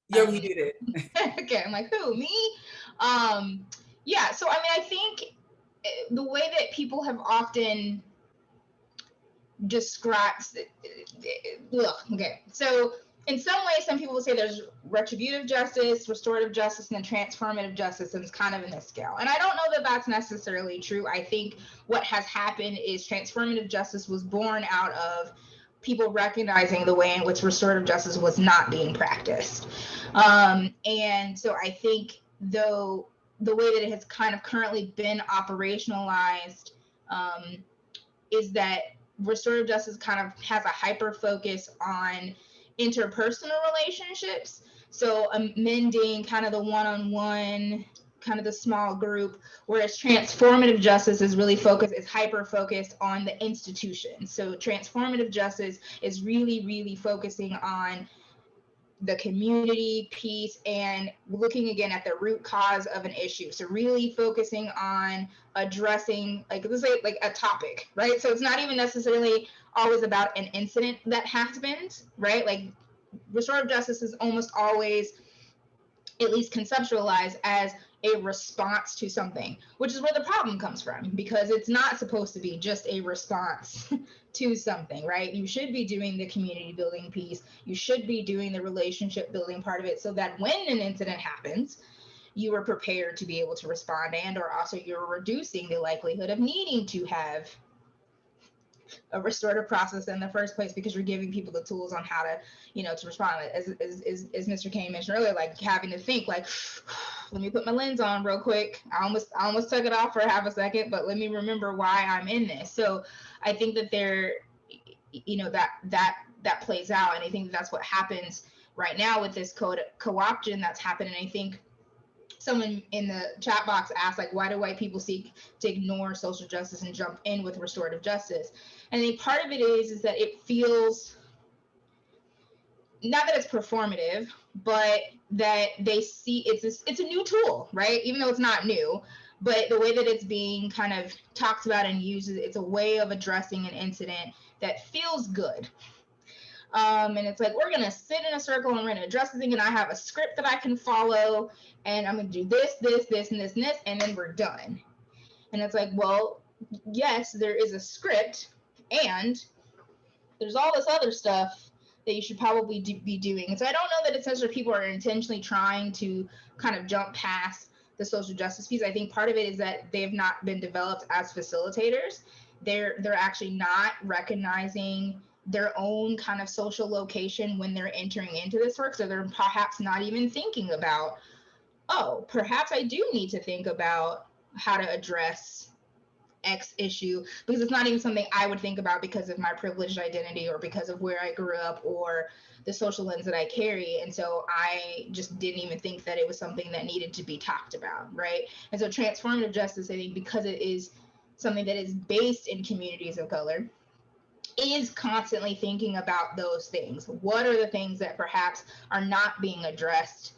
You're muted. Okay, I'm like, who, me? Yeah, so I mean, I think the way that people have often described, okay, so in some ways, some people will say there's retributive justice, restorative justice, and then transformative justice, and it's kind of in this scale. And I don't know that that's necessarily true. I think what has happened is transformative justice was born out of people recognizing the way in which restorative justice was not being practiced. And so I think, though, the way that it has kind of currently been operationalized is that restorative justice kind of has a hyper focus on interpersonal relationships. So amending kind of the one-on-one, kind of the small group, whereas transformative justice is really focused, is hyper focused on the institution. So transformative justice is really, really focusing on the community piece and looking again at the root cause of an issue. So really focusing on addressing, like, let's say, like a topic, right? So it's not even necessarily always about an incident that happened, right? Like restorative justice is almost always, at least conceptualized, as a response to something, which is where the problem comes from, because it's not supposed to be just a response to something, right? You should be doing the community building piece. You should be doing the relationship building part of it, so that when an incident happens, you are prepared to be able to respond, and or also you're reducing the likelihood of needing to have a restorative process in the first place, because you're giving people the tools on how to, you know, to respond. As Mr. Cain mentioned earlier, like having to think, like, let me put my lens on real quick. I almost took it off for half a second, but let me remember why I'm in this. So I think that there, you know, that plays out, and I think that's what happens right now with this co-option that's happening. I think someone in the chat box asked, like, why do white people seek to ignore social justice and jump in with restorative justice? And I think part of it is that it feels, not that it's performative, but that they see it's a new tool, right? Even though it's not new, but the way that it's being kind of talked about and used, it's a way of addressing an incident that feels good. And it's like, we're going to sit in a circle and we're going to address the thing, and I have a script that I can follow, and I'm going to do this, this, this, and this, and this, and then we're done. And it's like, well, yes, there is a script, and there's all this other stuff that you should probably be doing. And so I don't know that it's necessarily people are intentionally trying to kind of jump past the social justice piece. I think part of it is that they have not been developed as facilitators. They're actually not recognizing their own kind of social location when they're entering into this work. So they're perhaps not even thinking about, oh, perhaps I do need to think about how to address X issue, because it's not even something I would think about because of my privileged identity or because of where I grew up or the social lens that I carry. And so I just didn't even think that it was something that needed to be talked about, right? And so transformative justice, I think, because it is something that is based in communities of color, is constantly thinking about those things. What are the things that perhaps are not being addressed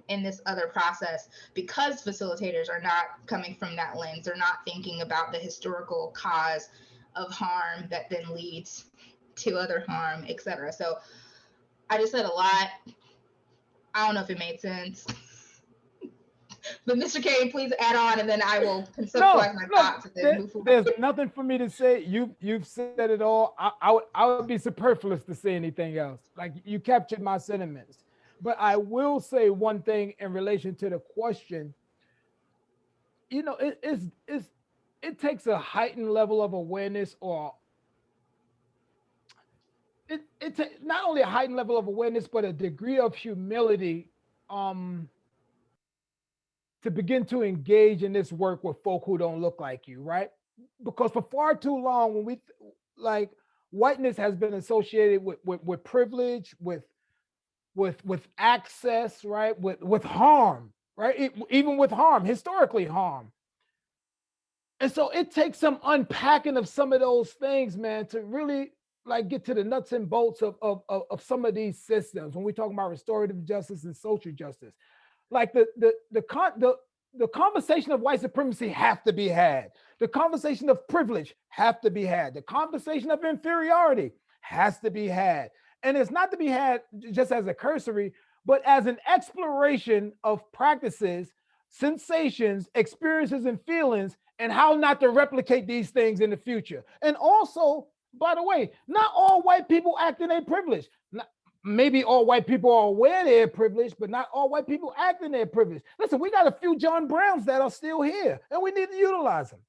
in this other process because facilitators are not coming from that lens? They're not thinking about the historical cause of harm that then leads to other harm, etc. So I just said a lot. I don't know if it made sense. But Mr. Cain, please add on, and then I will conceptualize my thoughts and then move forward. There's nothing for me to say. You've said it all. I would be superfluous to say anything else. Like, you captured my sentiments. But I will say one thing in relation to the question. You know, it takes a heightened level of awareness, or it takes not only a heightened level of awareness, but a degree of humility, to begin to engage in this work with folk who don't look like you, right? Because for far too long, when we like, whiteness has been associated with privilege, with access, right? With harm, right? Even with harm, historically harm. And so it takes some unpacking of some of those things, man, to really like get to the nuts and bolts of some of these systems when we talk about restorative justice and social justice. Like the conversation of white supremacy have to be had. The conversation of privilege have to be had. The conversation of inferiority has to be had. And it's not to be had just as a cursory, but as an exploration of practices, sensations, experiences, and feelings, and how not to replicate these things in the future. And also, by the way, not all white people act in a privilege. Maybe all white people are aware they're privileged, but not all white people act in their privilege. Listen, we got a few John Browns that are still here, and we need to utilize them.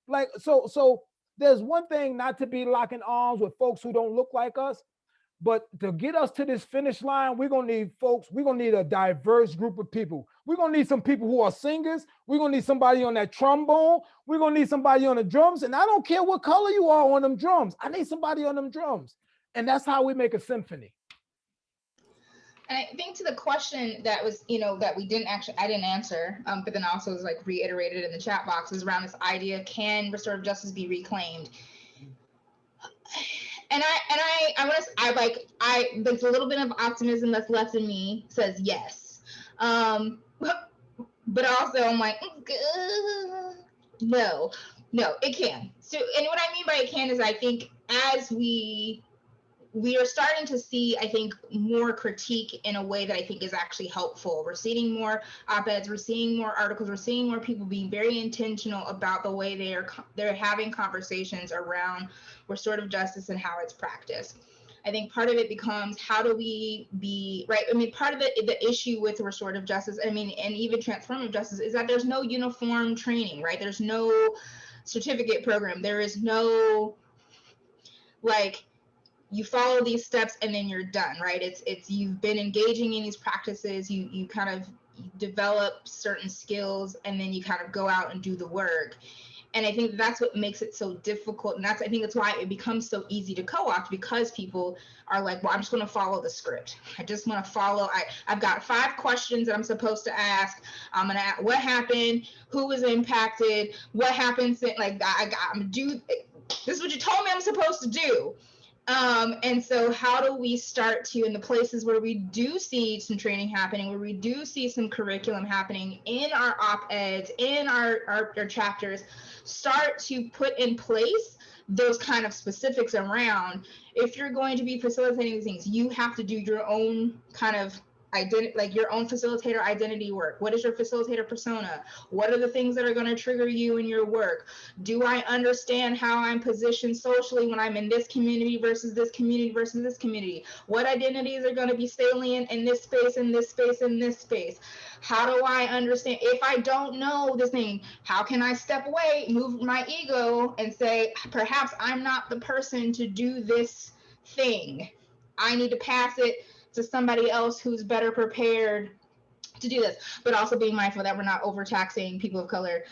Like, so there's one thing not to be locking arms with folks who don't look like us, but to get us to this finish line, we're gonna need folks, we're gonna need a diverse group of people. We're gonna need some people who are singers, we're gonna need somebody on that trombone, we're gonna need somebody on the drums, and I don't care what color you are on them drums, I need somebody on them drums. And that's how we make a symphony. And I think to the question that was, that I didn't answer, but then also was like reiterated in the chat box, was around this idea: can restorative justice be reclaimed? And there's a little bit of optimism that's left in me says yes, but also I'm like, no, it can. So, and what I mean by it can is, I think as we are starting to see, I think, more critique in a way that I think is actually helpful. We're seeing more op-eds, we're seeing more articles, we're seeing more people being very intentional about the way they're having conversations around restorative justice and how it's practiced. I think part of it becomes, how do we be, right? I mean, part of the issue with restorative justice, I mean, and even transformative justice, is that there's no uniform training, right? There's no certificate program. There is no, like, you follow these steps and then you're done, right? It's you've been engaging in these practices, you kind of develop certain skills, and then you kind of go out and do the work. And I think that's what makes it so difficult. And I think that's why it becomes so easy to co-opt, because people are like, well, I'm just going to follow the script. I just want to follow. I've got 5 questions that I'm supposed to ask. I'm going to ask what happened, who was impacted, what happens, like I'm do. This is what you told me I'm supposed to do. And so how do we start to, in the places where we do see some training happening, where we do see some curriculum happening in our op-eds, in our chapters, start to put in place those kind of specifics around, if you're going to be facilitating these things, you have to do your own kind of identity, like your own facilitator identity work. What is your facilitator persona? What are the things that are going to trigger you in your work? Do I understand how I'm positioned socially when I'm in this community versus this community versus this community? What identities are going to be salient in this space, in this space, in this space? How do I understand? If I don't know this thing, how can I step away, move my ego, and say, perhaps I'm not the person to do this thing. I need to pass it to somebody else who's better prepared to do this, but also being mindful that we're not overtaxing people of color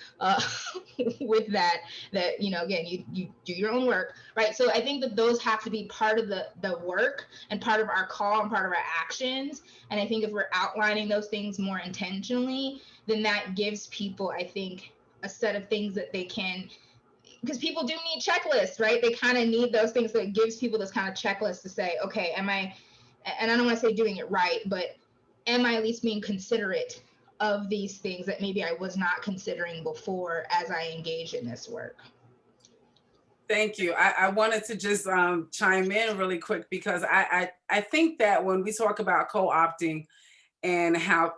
with that, again, you do your own work, right? So I think that those have to be part of the work and part of our call and part of our actions. And I think if we're outlining those things more intentionally, then that gives people, I think, a set of things that they can, because people do need checklists, right? They kind of need those things. So it gives people this kind of checklist to say, okay, am I, and I don't want to say doing it right, but am I at least being considerate of these things that maybe I was not considering before as I engage in this work? Thank you. I wanted to just chime in really quick because I think that when we talk about co-opting and how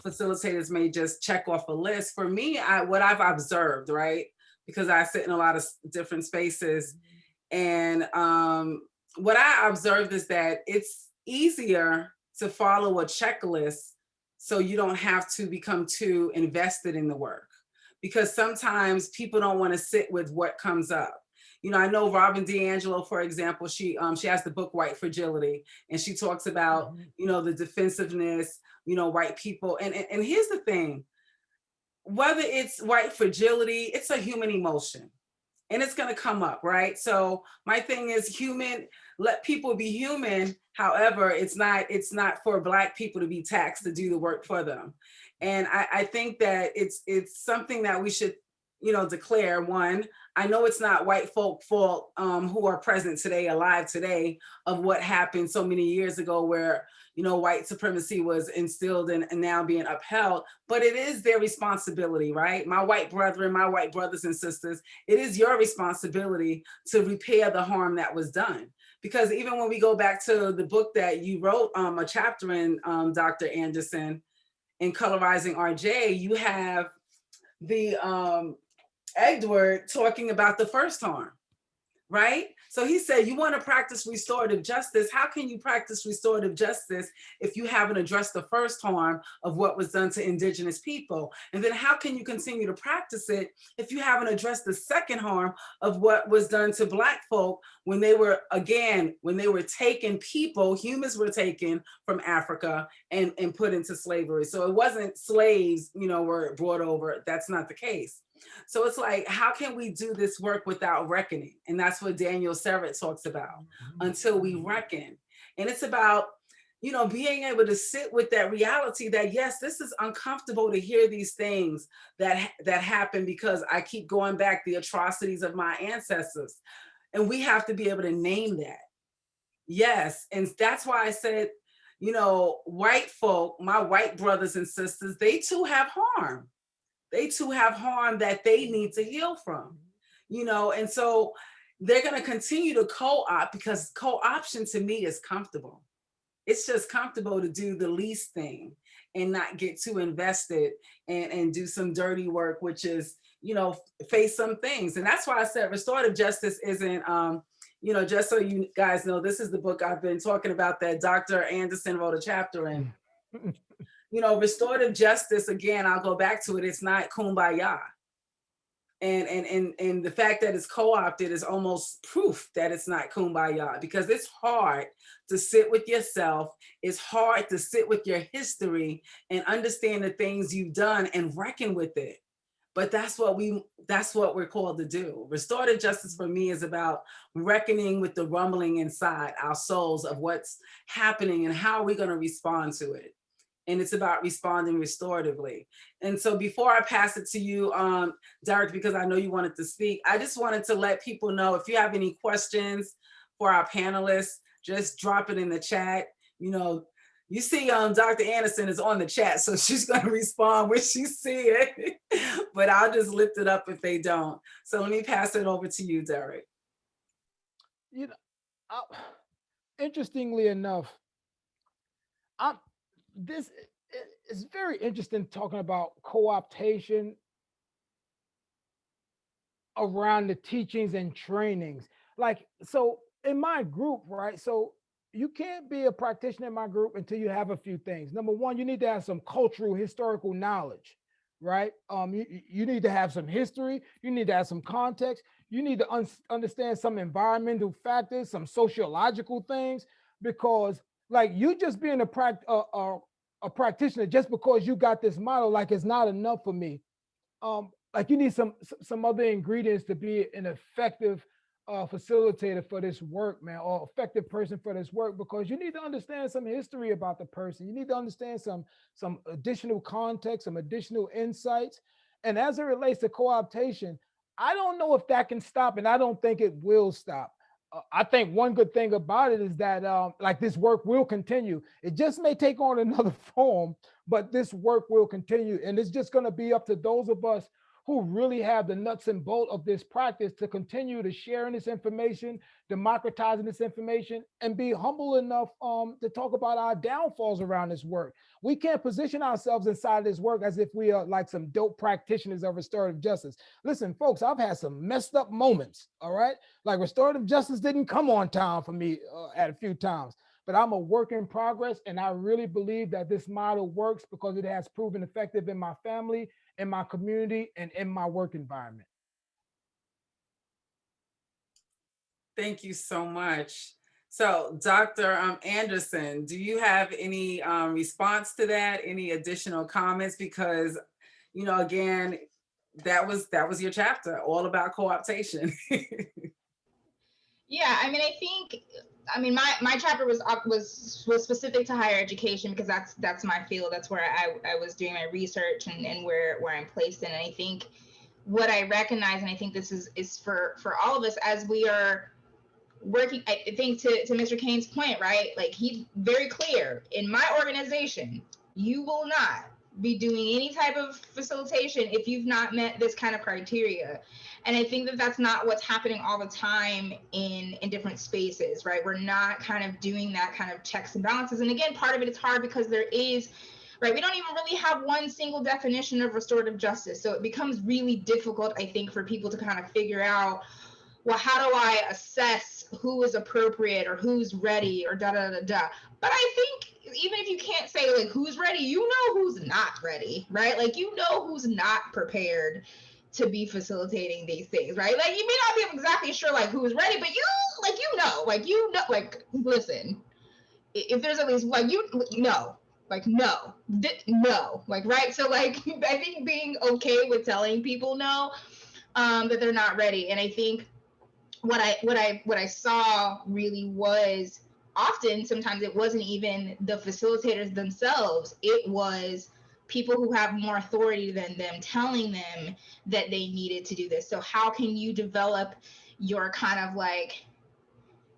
facilitators may just check off a list, for me, what I've observed, right? Because I sit in a lot of different spaces, and what I observed is that it's easier to follow a checklist so you don't have to become too invested in the work, because sometimes people don't want to sit with what comes up. I know Robin DiAngelo, for example, she has the book White Fragility, and she talks about, the defensiveness, white people. And here's the thing, whether it's white fragility, it's a human emotion and it's going to come up, right? So my thing is human, let people be human. However, it's not for Black people to be taxed to do the work for them. And I think that it's something that we should, declare. One, I know it's not white folk fault who are present today, alive today, of what happened so many years ago where, white supremacy was instilled and now being upheld, but it is their responsibility, right? My white brethren, my white brothers and sisters, it is your responsibility to repair the harm that was done. Because even when we go back to the book that you wrote a chapter in, Dr. Anderson, in Colorizing RJ, you have the Edward talking about the first harm, right? So he said, you want to practice restorative justice. How can you practice restorative justice if you haven't addressed the first harm of what was done to Indigenous people? And then how can you continue to practice it if you haven't addressed the second harm of what was done to Black folk when they were taken, humans were taken from Africa and put into slavery. So it wasn't slaves, were brought over. That's not the case. So it's like, how can we do this work without reckoning? And that's what Daniel Serrett talks about, until we reckon. And it's about, being able to sit with that reality that, yes, this is uncomfortable to hear these things that happen because I keep going back the atrocities of my ancestors. And we have to be able to name that. Yes. And that's why I said, white folk, my white brothers and sisters, they too have harm. They too have harm that they need to heal from, and so they're going to continue to co-opt, because co-option to me is comfortable. It's just comfortable to do the least thing and not get too invested and do some dirty work, which is, face some things. And that's why I said restorative justice isn't, just so you guys know, this is the book I've been talking about that Dr. Anderson wrote a chapter in. Restorative justice, again, I'll go back to it. It's not kumbaya. And the fact that it's co-opted is almost proof that it's not kumbaya, because it's hard to sit with yourself. It's hard to sit with your history and understand the things you've done and reckon with it. But that's what we're called to do. Restorative justice for me is about reckoning with the rumbling inside our souls of what's happening and how are we going to respond to it. And it's about responding restoratively. And so before I pass it to you, Derrick, because I know you wanted to speak, I just wanted to let people know, if you have any questions, for our panelists, just drop it in the chat. You know, you see Dr. Anderson is on the chat, so she's going to respond when she see it, but I'll just lift it up if they don't. So let me pass it over to you, Derrick. You know, interestingly enough, this is very interesting talking about co-optation around the teachings and trainings. Like, so in my group, right? So you can't be a practitioner in my group until you have a few things. Number one, you need to have some cultural, historical knowledge, right? You need to have some history. You need to have some context. You need to understand some environmental factors, some sociological things, because like you just being a practitioner just because you got this model, like it's not enough for me. Like you need some other ingredients to be an effective facilitator for this work, man, or effective person for this work, because you need to understand some history about the person. You need to understand some additional context, some additional insights. And as it relates to co-optation, I don't know if that can stop, and I don't think it will stop. I think one good thing about it is that like this work will continue. It just may take on another form, but this work will continue. And it's just going to be up to those of us who really have the nuts and bolts of this practice to continue to sharing this information, democratizing this information, and be humble enough to talk about our downfalls around this work. We can't position ourselves inside of this work as if we are like some dope practitioners of restorative justice. Listen, folks, I've had some messed up moments, all right? Like restorative justice didn't come on time for me at a few times, but I'm a work in progress, and I really believe that this model works because it has proven effective in my family, in my community, and in my work environment. Thank you so much. So Dr. Anderson, do you have any response to that? Any additional comments? Because, you know, again, that was your chapter, all about co-optation. Yeah, I mean, my chapter was specific to higher education because that's my field. That's where I was doing my research and where I'm placed in. And I think what I recognize, and I think this is for all of us as we are working, I think to Mr. Cain's point, right? Like he's very clear, in my organization, you will not be doing any type of facilitation if you've not met this kind of criteria. And I think that that's not what's happening all the time in different spaces, right? We're not kind of doing that kind of checks and balances. And again, part of it is hard because there is, right, we don't even really have one single definition of restorative justice. So it becomes really difficult, I think, for people to kind of figure out, well, how do I assess who is appropriate or who's ready or da da da da. But I think even if you can't say like who's ready, you know who's not ready, right? Like you know who's not prepared to be facilitating these things, right? Like you may not be exactly sure like who's ready, but you know, like listen, if there's at least like you know, like no, like right. So like I think being okay with telling people no, that they're not ready, and I think what I saw really was often sometimes it wasn't even the facilitators themselves, it was people who have more authority than them telling them that they needed to do this. So how can you develop your kind of like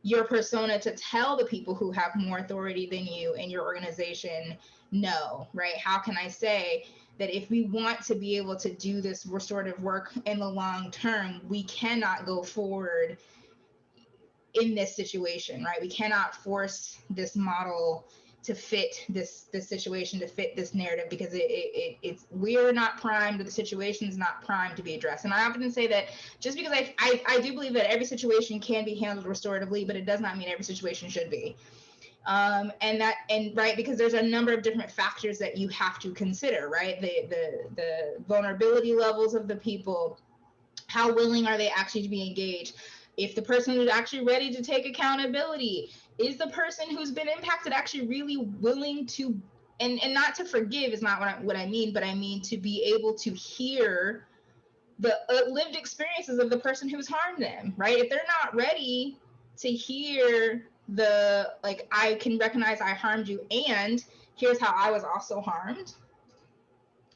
your persona to tell the people who have more authority than you in your organization no, right? How can I say that if we want to be able to do this restorative work in the long term, we cannot go forward in this situation, right? We cannot force this model to fit this situation, to fit this narrative, because it's we're not primed, the situation is not primed to be addressed. And I often say that just because I do believe that every situation can be handled restoratively, but it does not mean every situation should be. And right, because there's a number of different factors that you have to consider, right? The vulnerability levels of the people, how willing are they actually to be engaged? If the person is actually ready to take accountability, is the person who's been impacted actually really willing to, and not to forgive is not what I mean, but I mean to be able to hear the lived experiences of the person who's harmed them, right? If they're not ready to hear the, like, I can recognize I harmed you and here's how I was also harmed,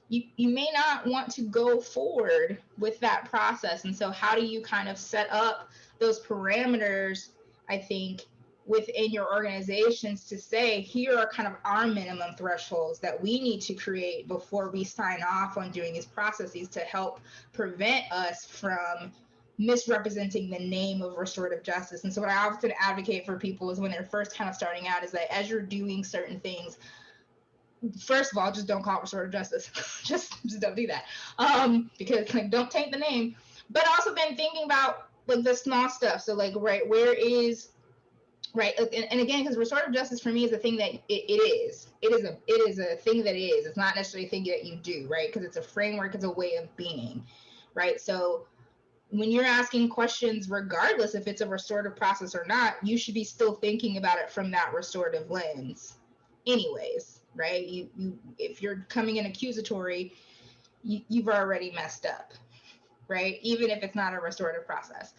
you may not want to go forward with that process. And so how do you kind of set up those parameters I think, within your organizations to say, here are kind of our minimum thresholds that we need to create before we sign off on doing these processes to help prevent us from misrepresenting the name of restorative justice. And so what I often advocate for people is when they're first kind of starting out is that as you're doing certain things, first of all, just don't call it restorative justice. just don't do that. Because like, don't taint the name. But also then thinking about like the small stuff. So like, right, where is, right, and again, because restorative justice for me is a thing that it is a thing that is. It's not necessarily a thing that you do, right? Because it's a framework, it's a way of being, right? So when you're asking questions, regardless if it's a restorative process or not, you should be still thinking about it from that restorative lens anyways, right? You if you're coming in accusatory, you've already messed up, right? Even if it's not a restorative process.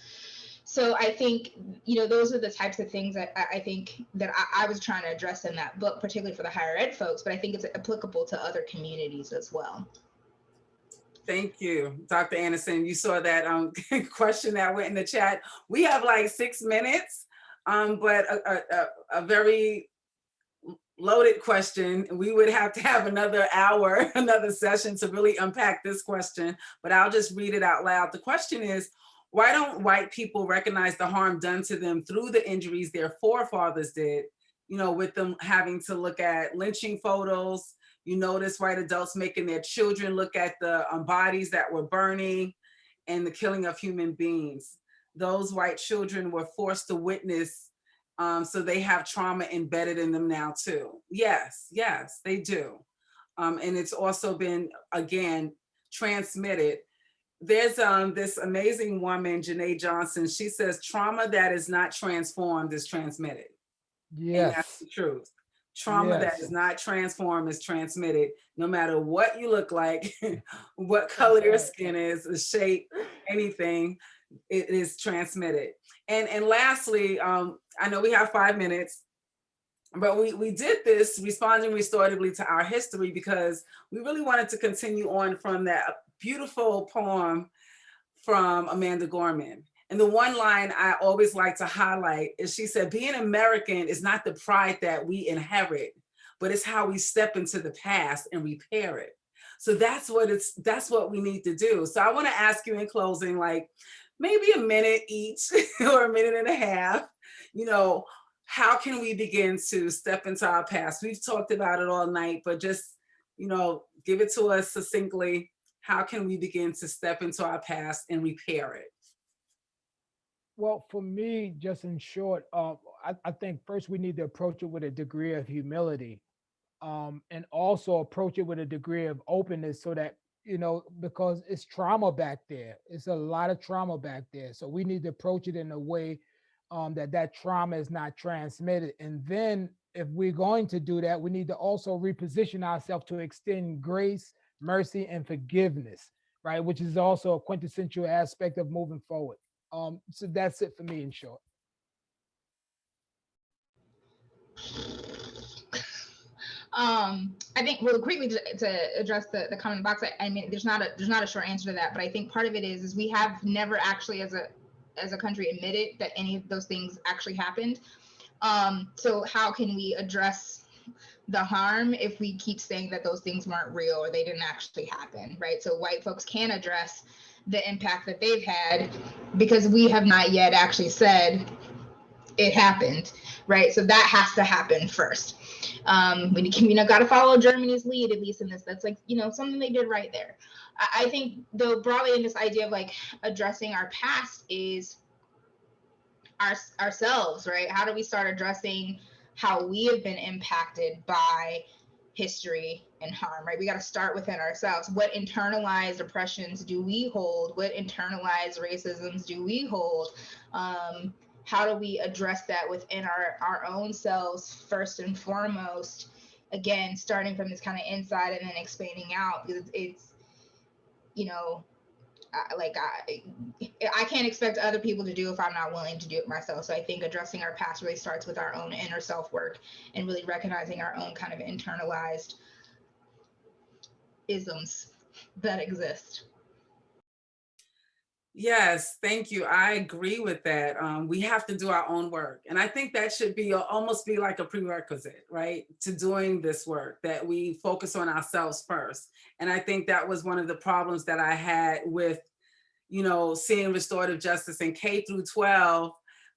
So I think, those are the types of things that I think that I was trying to address in that book, particularly for the higher ed folks, but I think it's applicable to other communities as well. Thank you, Dr. Anderson. You saw that question that went in the chat. We have like 6 minutes, but a very loaded question. We would have to have another hour, another session to really unpack this question, but I'll just read it out loud. The question is, why don't white people recognize the harm done to them through the injuries their forefathers did? With them having to look at lynching photos, you notice white adults making their children look at the bodies that were burning and the killing of human beings. Those white children were forced to witness, so they have trauma embedded in them now too. Yes, they do. And it's also been, again, transmitted. There's this amazing woman, Janae Johnson. She says, trauma that is not transformed is transmitted. Yes. And that's the truth. Trauma that is not transformed is transmitted, no matter what you look like, what color your skin is, the shape, anything, it is transmitted. And lastly, I know we have 5 minutes, but we did this responding restoratively to our history because we really wanted to continue on from that beautiful poem from Amanda Gorman. And the one line I always like to highlight is she said, being American is not the pride that we inherit, but it's how we step into the past and repair it. So that's what we need to do. So I want to ask you in closing, like maybe a minute each or a minute and a half, how can we begin to step into our past? We've talked about it all night, but just, give it to us succinctly. How can we begin to step into our past and repair it? Well, for me, just in short, I think first we need to approach it with a degree of humility, and also approach it with a degree of openness so that, because it's trauma back there. It's a lot of trauma back there. So we need to approach it in a way that trauma is not transmitted. And then if we're going to do that, we need to also reposition ourselves to extend grace, mercy, and forgiveness, right? Which is also a quintessential aspect of moving forward. So that's it for me in short. I think really quickly to address the comment box. I mean, there's not a short answer to that, but I think part of it is we have never actually as a country admitted that any of those things actually happened. So how can we address the harm if we keep saying that those things weren't real or they didn't actually happen, right? So white folks can address the impact that they've had because we have not yet actually said it happened, right? So that has to happen first. We got to follow Germany's lead, at least in this. That's like, something they did right there. I think though broadly in this idea of like addressing our past is ourselves, right? How do we start addressing how we have been impacted by history and harm, right? We got to start within ourselves. What internalized oppressions do we hold? What internalized racisms do we hold? How do we address that within our own selves first and foremost? Again, starting from this kind of inside and then expanding out, because it's I can't expect other people to do if I'm not willing to do it myself. So I think addressing our past really starts with our own inner self work and really recognizing our own kind of internalized isms that exist. Yes, thank you. I agree with that. We have to do our own work. And I think that should be almost be like a prerequisite, right? To doing this work, that we focus on ourselves first. And I think that was one of the problems that I had with, seeing restorative justice in K through 12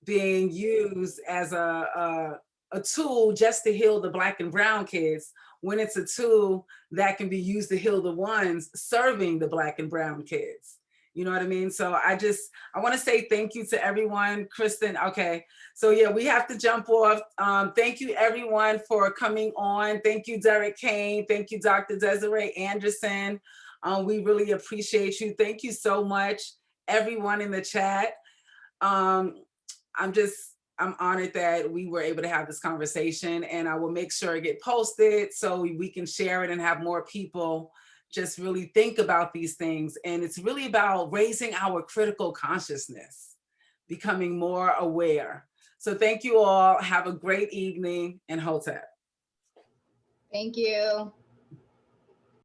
being used as a tool just to heal the Black and brown kids, when it's a tool that can be used to heal the ones serving the Black and brown kids. You know what I mean? So I want to say thank you to everyone. Kristen, okay. So yeah, we have to jump off. Thank you everyone for coming on. Thank you, Derrick Cain. Thank you, Dr. Desiree Anderson. We really appreciate you. Thank you so much, everyone in the chat. I'm honored that we were able to have this conversation, and I will make sure it get posted so we can share it and have more people just really think about these things. And it's really about raising our critical consciousness, becoming more aware. So thank you all. Have a great evening, and Hotep. Thank you.